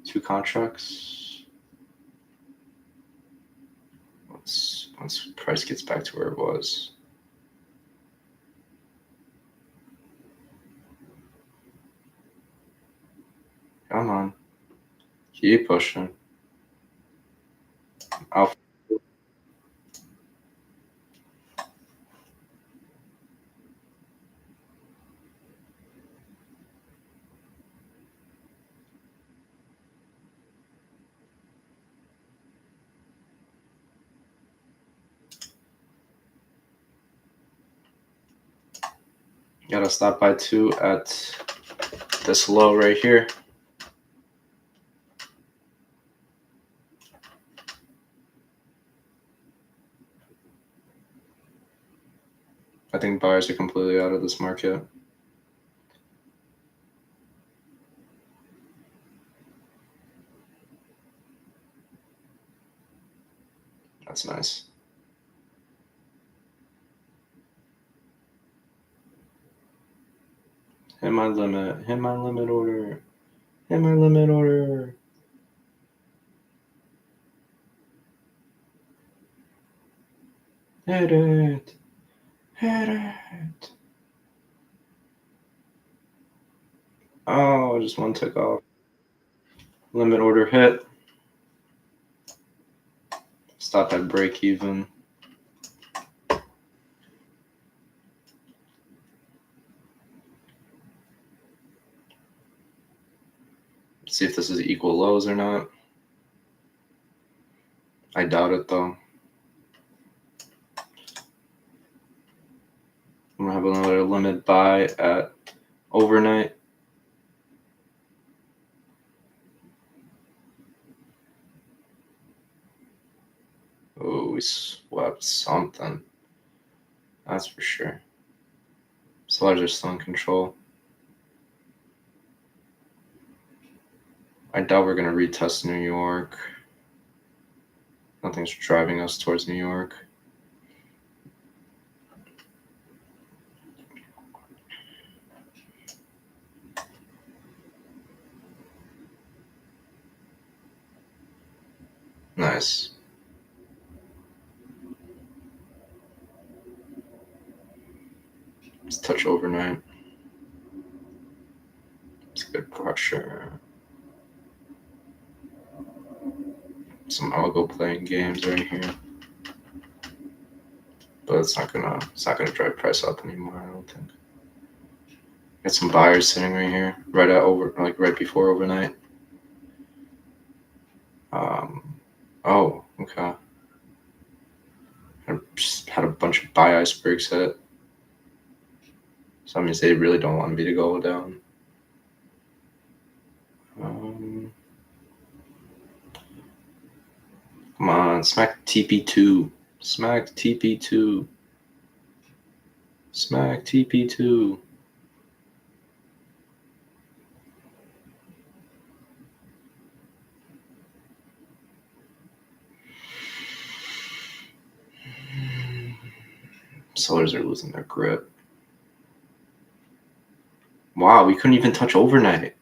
2 contracts. Once price gets back to where it was. Come on. Keep pushing. I'll gotta stop by 2 at this low right here. I think buyers are completely out of this market. That's nice. Hit my limit. Hit my limit order. Hit my limit order. Hit it. Hit it. Oh, just one took off. Limit order hit. Stop at break even. See if this is equal lows or not. I doubt it though. I'm gonna have another limit buy at overnight. Oh, we swept something. That's for sure. Sellers are still in control. I doubt we're gonna retest New York. Nothing's driving us towards New York. Nice. Let's touch overnight. It's good pressure. Some algo playing games right here. But it's not gonna drive price up anymore, I don't think. Got some buyers sitting right here, right before overnight. Oh, okay. I just had a bunch of buy icebergs hit. So that means they really don't want me to go down. Come on, smack TP2. Smack TP2. Smack TP2. Sellers are losing their grip. Wow, we couldn't even touch overnight.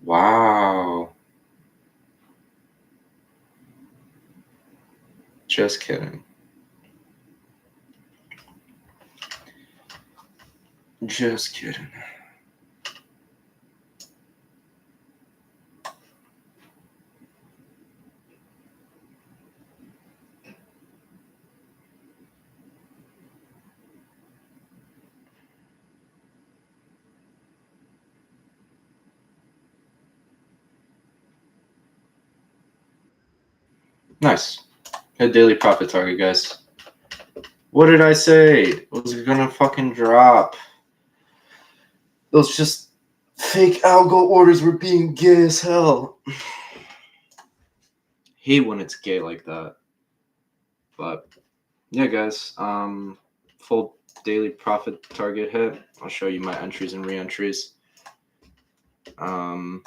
Wow. Just kidding. Just kidding. Nice. Hit daily profit target, guys. What did I say? It was gonna fucking drop. Those just fake algo orders were being gay as hell. Hate when it's gay like that. But yeah, guys. Full daily profit target hit. I'll show you my entries and re-entries. Yeah,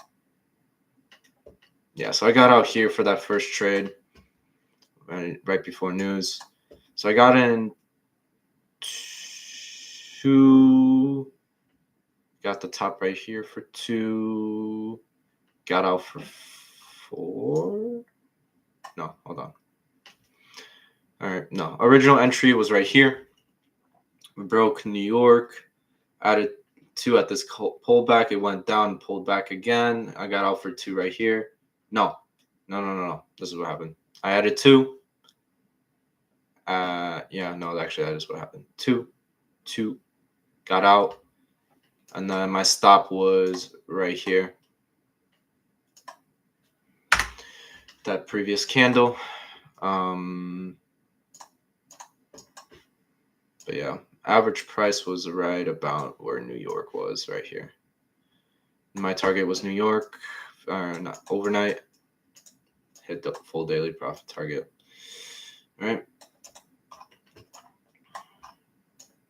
so I got out here for that first trade right before news. So I got in two, got the top right here for 2, got out for 4. No, hold on. All right, no. Original entry was right here. We broke New York, added 2 at this pullback. It went down, pulled back again. I got out for 2 right here. No. This is what happened. I added 2. Actually, that is what happened. 2, got out, and then my stop was right here. That previous candle. But yeah, average price was right about where New York was, right here. My target was New York, not overnight. Hit the full daily profit target. All right.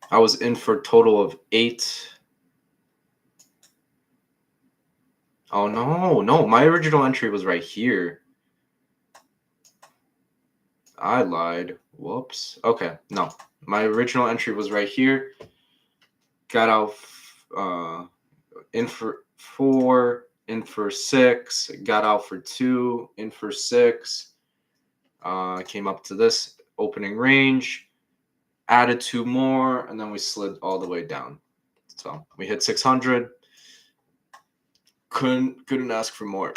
I was in for a total of 8. Oh, no. My original entry was right here. I lied. Whoops. Okay, no. My original entry was right here. Got out in for 4, in for 6, got out for 2, in for 6. Came up to this opening range, added 2 more, and then we slid all the way down. So we hit 600. Couldn't ask for more.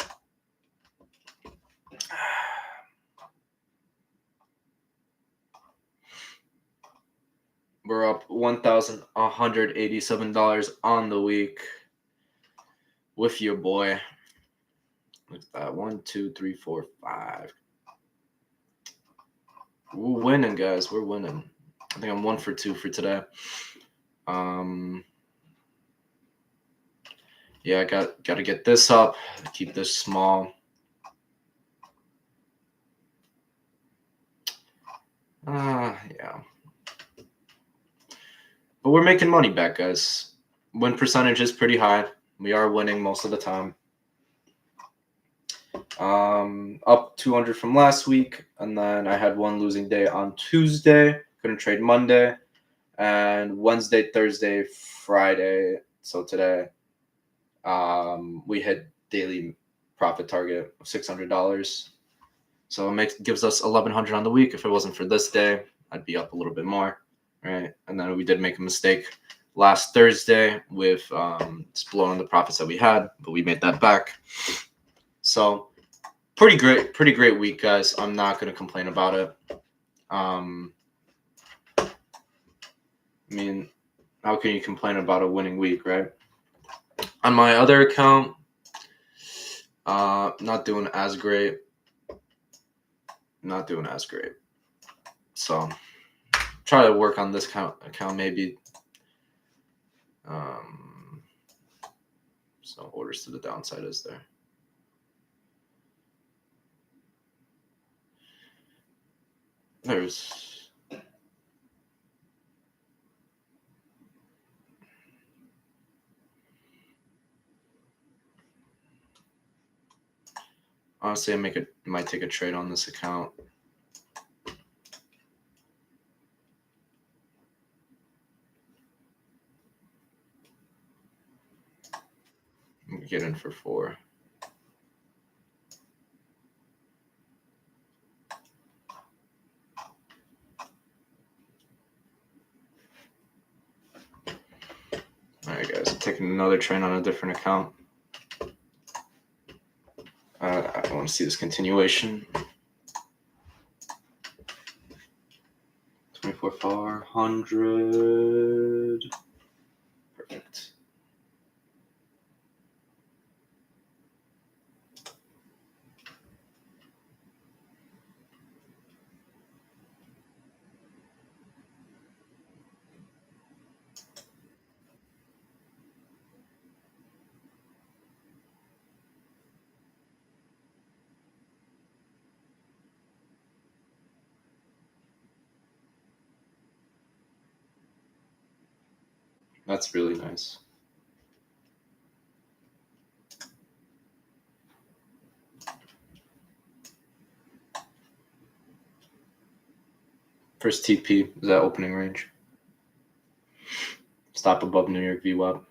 We're up $1,187 on the week with your boy. Look at that. 1, 2, 3, 4, 5. We're winning, guys. We're winning. I think I'm 1 for 2 for today. Yeah, I got to get this up. Keep this small. Yeah. But we're making money back, guys. Win percentage is pretty high. We are winning most of the time. Up 200 from last week, and then I had one losing day on Tuesday. Couldn't trade Monday, and Wednesday, Thursday, Friday. So today, we hit daily profit target of $600. So it gives us $1,100 on the week. If it wasn't for this day, I'd be up a little bit more, right? And then we did make a mistake last Thursday with just blowing the profits that we had, but we made that back. So pretty great week, guys. I'm not going to complain about it. I mean, how can you complain about a winning week, right? On my other account, not doing as great. So try to work on this account maybe. So orders to the downside is there. There's honestly, I might take a trade on this account. Get in for 4. All right, guys, I'm taking another trade on a different account. I want to see this continuation. 24,400. Perfect. That's really nice. First TP is that opening range. Stop above New York VWAP.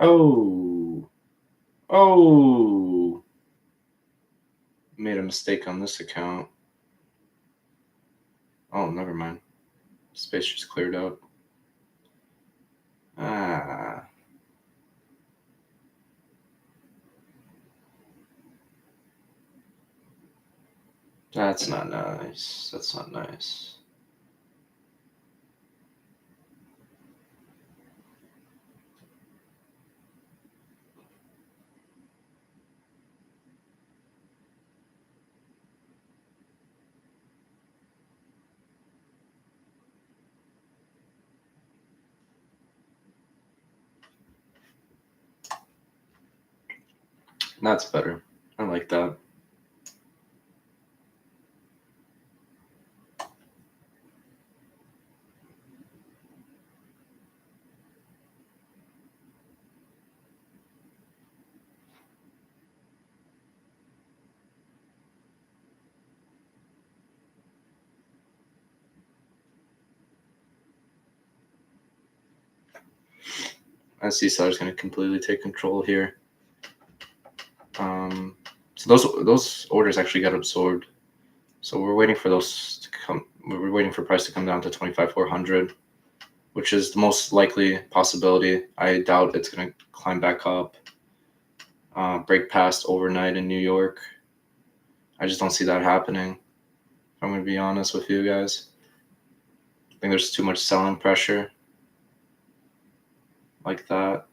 Oh. Made a mistake on this account. Oh, never mind. Space just cleared out. All right, That's not nice. That's not nice. That's better. I like that. I see sellers going to completely take control here. So those orders actually got absorbed. So we're waiting for those to come. We're waiting for price to come down to 25,400, which is the most likely possibility. I doubt it's going to climb back up, break past overnight in New York. I just don't see that happening. If I'm going to be honest with you guys. I think there's too much selling pressure like that.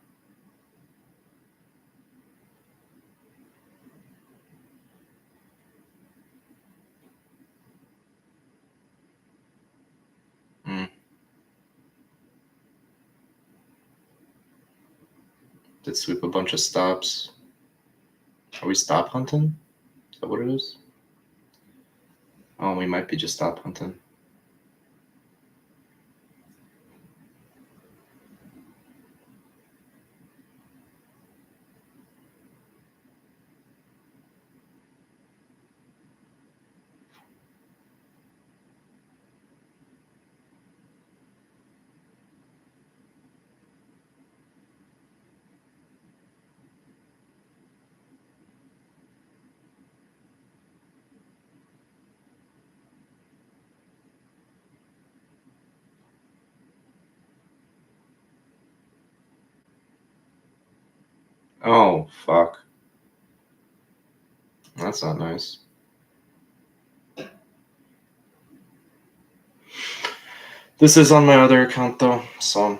Did sweep a bunch of stops. Are we stop hunting? Is that what it is? Oh, we might be just stop hunting. Oh, fuck. That's not nice. This is on my other account though, so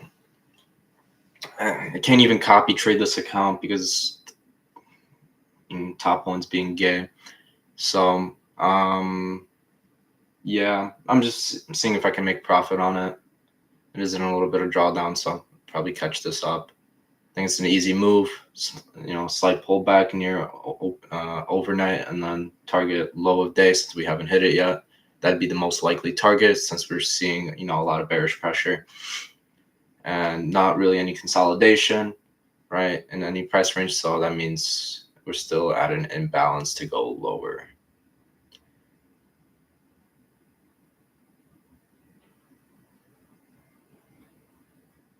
I can't even copy trade this account because top one's being gay. So, yeah, I'm just seeing if I can make profit on it. It is in a little bit of drawdown, so I'll probably catch this up. I think it's an easy move. Slight pullback near overnight, and then target low of day since we haven't hit it yet. That'd be the most likely target since we're seeing a lot of bearish pressure and not really any consolidation, right, in any price range. So that means we're still at an imbalance to go lower.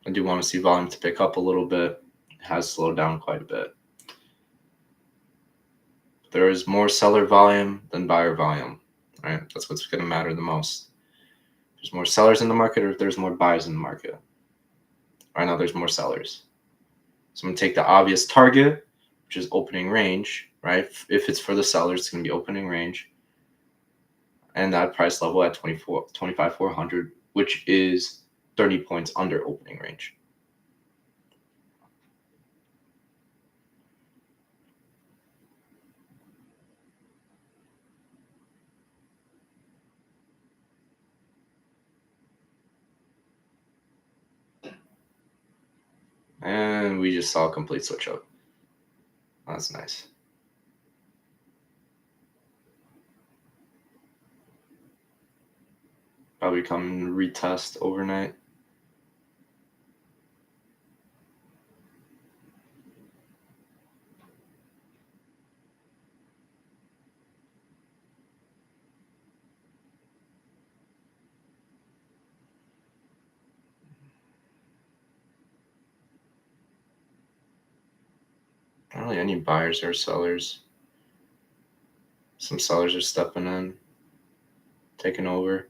I do want to see volume to pick up a little bit. It has slowed down quite a bit. There is more seller volume than buyer volume, right? That's what's going to matter the most. There's more sellers in the market, or if there's more buyers in the market. Right now, there's more sellers. So I'm going to take the obvious target, which is opening range, right? If it's for the sellers, it's going to be opening range. And that price level at 25,400, which is 30 points under opening range. And we just saw a complete switch up. That's nice. Probably come retest overnight. Not really any buyers or sellers. Some sellers are stepping in, taking over.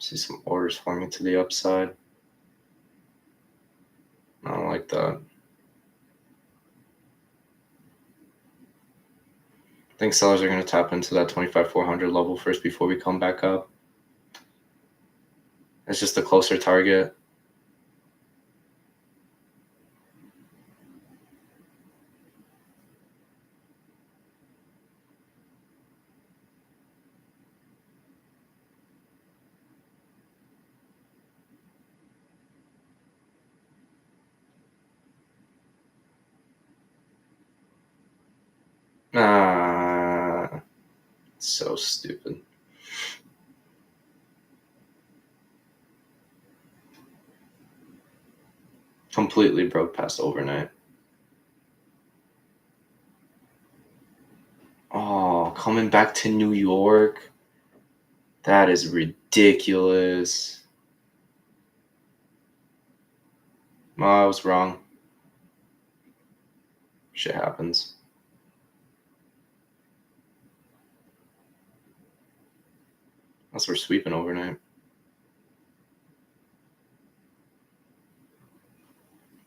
See some orders forming to the upside. I don't like that. I think sellers are going to tap into that 25,400 level first before we come back up. It's just a closer target. So stupid. Completely broke past overnight. Oh, coming back to New York? That is ridiculous. Oh, I was wrong. Shit happens. Unless we're sweeping overnight.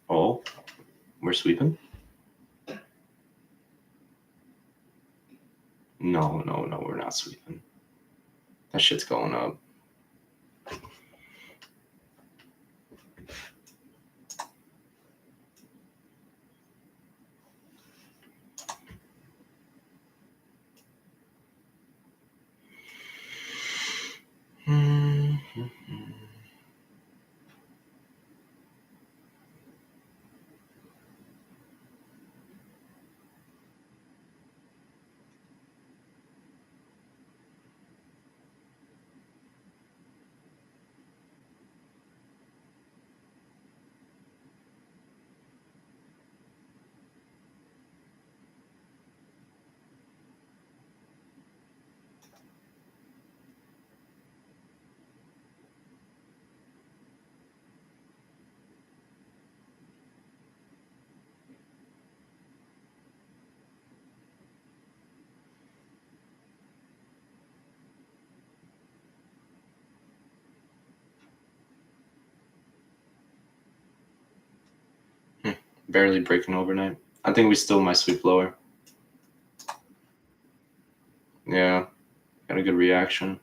Oh, we're sweeping? No, we're not sweeping. That shit's going up. Barely breaking overnight. I think we still might sweep lower. Yeah, got a good reaction.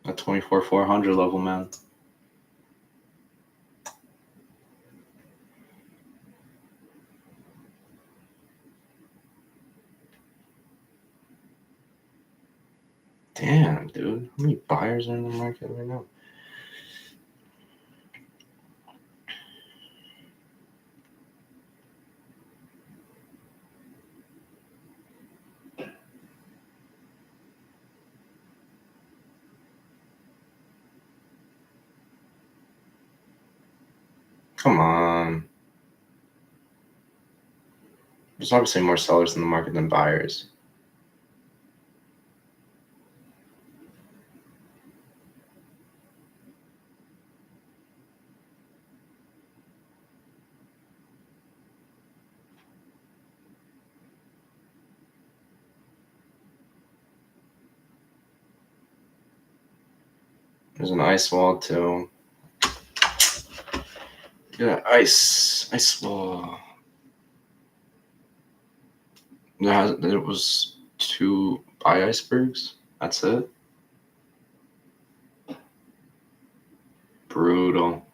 At 24,400 level, man. Damn, dude. How many buyers are in the market right now? Come on. There's obviously more sellers in the market than buyers. There's an ice wall too. Yeah, ice wall. There was 2 buy icebergs. That's it. Brutal.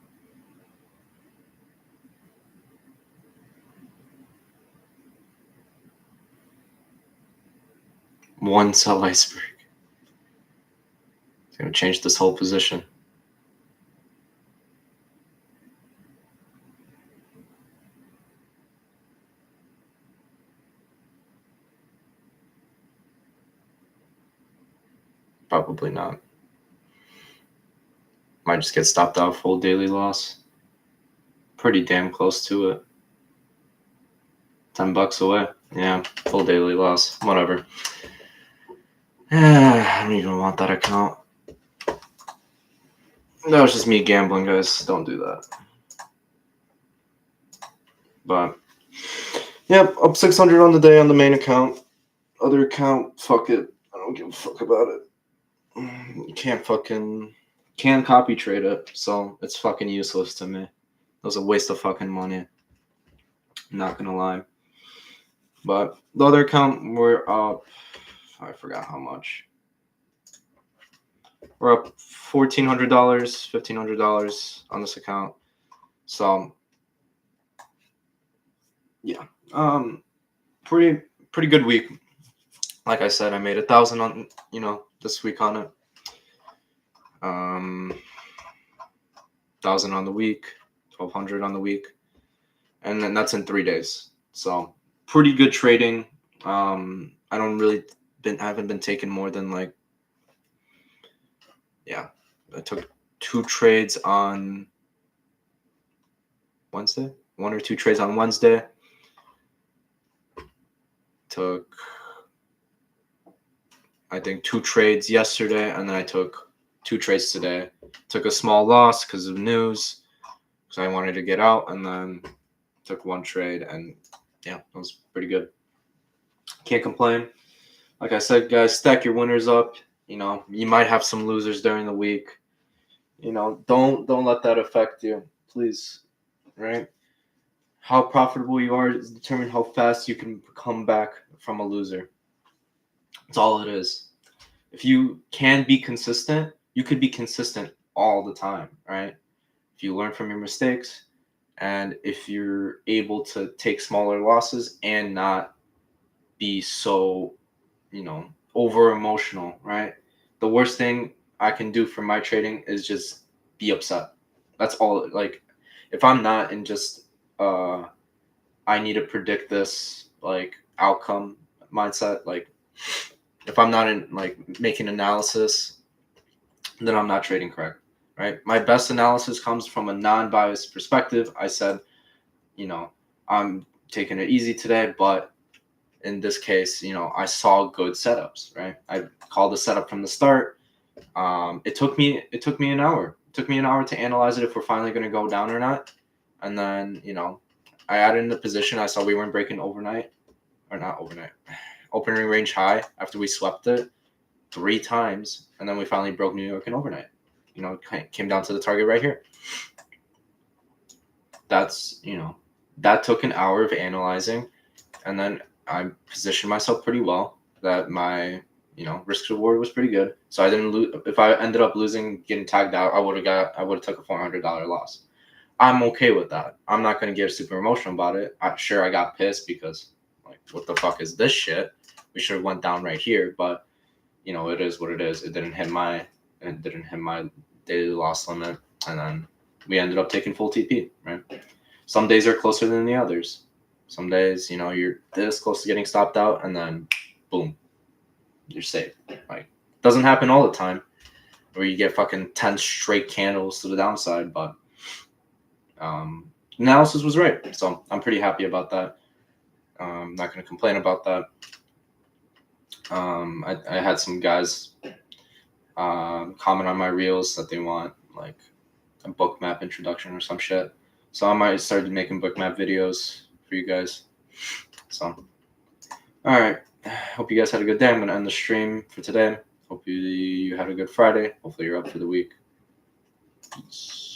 One sell iceberg. It's gonna change this whole position. Probably not. Might just get stopped out full daily loss. Pretty damn close to it. $10 away. Yeah, full daily loss. Whatever. I don't even want that account. That was just me gambling, guys. Don't do that. But Yep, up 600 on the day on the main account. Other account, fuck it. I don't give a fuck about it. You can't copy trade it, so it's fucking useless to me. It was a waste of fucking money. I'm not gonna lie. But the other account, we're up. I forgot how much. We're up $1,400, $1,500 on this account. So yeah, pretty good week. Like I said, I made 1,000 on this week on it. 1,000 on the week, 1,200 on the week, and then that's in 3 days. So pretty good trading. I haven't been taking more than I took 2 trades on Wednesday, 1 or 2 trades on Wednesday. Took, I think, 2 trades yesterday, and then I took 2 trades today. Took a small loss because of news, because I wanted to get out, and then took 1 trade, and yeah, that was pretty good. Can't complain. Like I said, guys, stack your winners up. You might have some losers during the week. Don't let that affect you, please. Right? How profitable you are is determined how fast you can come back from a loser. That's all it is. If you can be consistent, you could be consistent all the time, right? If you learn from your mistakes, and if you're able to take smaller losses and not be so, over emotional, right? The worst thing I can do for my trading is just be upset. That's all. Like, if I'm not in just I need to predict this outcome mindset, like if I'm not in making analysis, then I'm not trading correct, right? My best analysis comes from a non-biased perspective. I said, I'm taking it easy today, but in this case, I saw good setups, right? I called the setup from the start. It took me an hour. It took me an hour to analyze it if we're finally going to go down or not. And then, I added in the position. I saw we weren't breaking overnight, or not overnight, opening range high after we swept it 3 times, and then we finally broke New York and overnight. It came down to the target right here. That's, that took an hour of analyzing, and then I positioned myself pretty well. That my risk reward was pretty good. So I didn't lose. If I ended up losing, getting tagged out, I would have took a $400 loss. I'm okay with that. I'm not gonna get super emotional about it. Sure, I got pissed because what the fuck is this shit? We should have went down right here, but it is what it is. It didn't hit my daily loss limit, and then we ended up taking full TP. Right. Some days are closer than the others. Some days, you're this close to getting stopped out, and then, boom, you're safe. Doesn't happen all the time, where you get fucking 10 straight candles to the downside, but analysis was right, so I'm pretty happy about that. I'm not going to complain about that. I had some guys comment on my reels that they want a bookmap introduction or some shit, so I might start making bookmap videos for you guys. So, all right. Hope you guys had a good day. I'm going to end the stream for today. Hope you had a good Friday. Hopefully you're up for the week. Peace.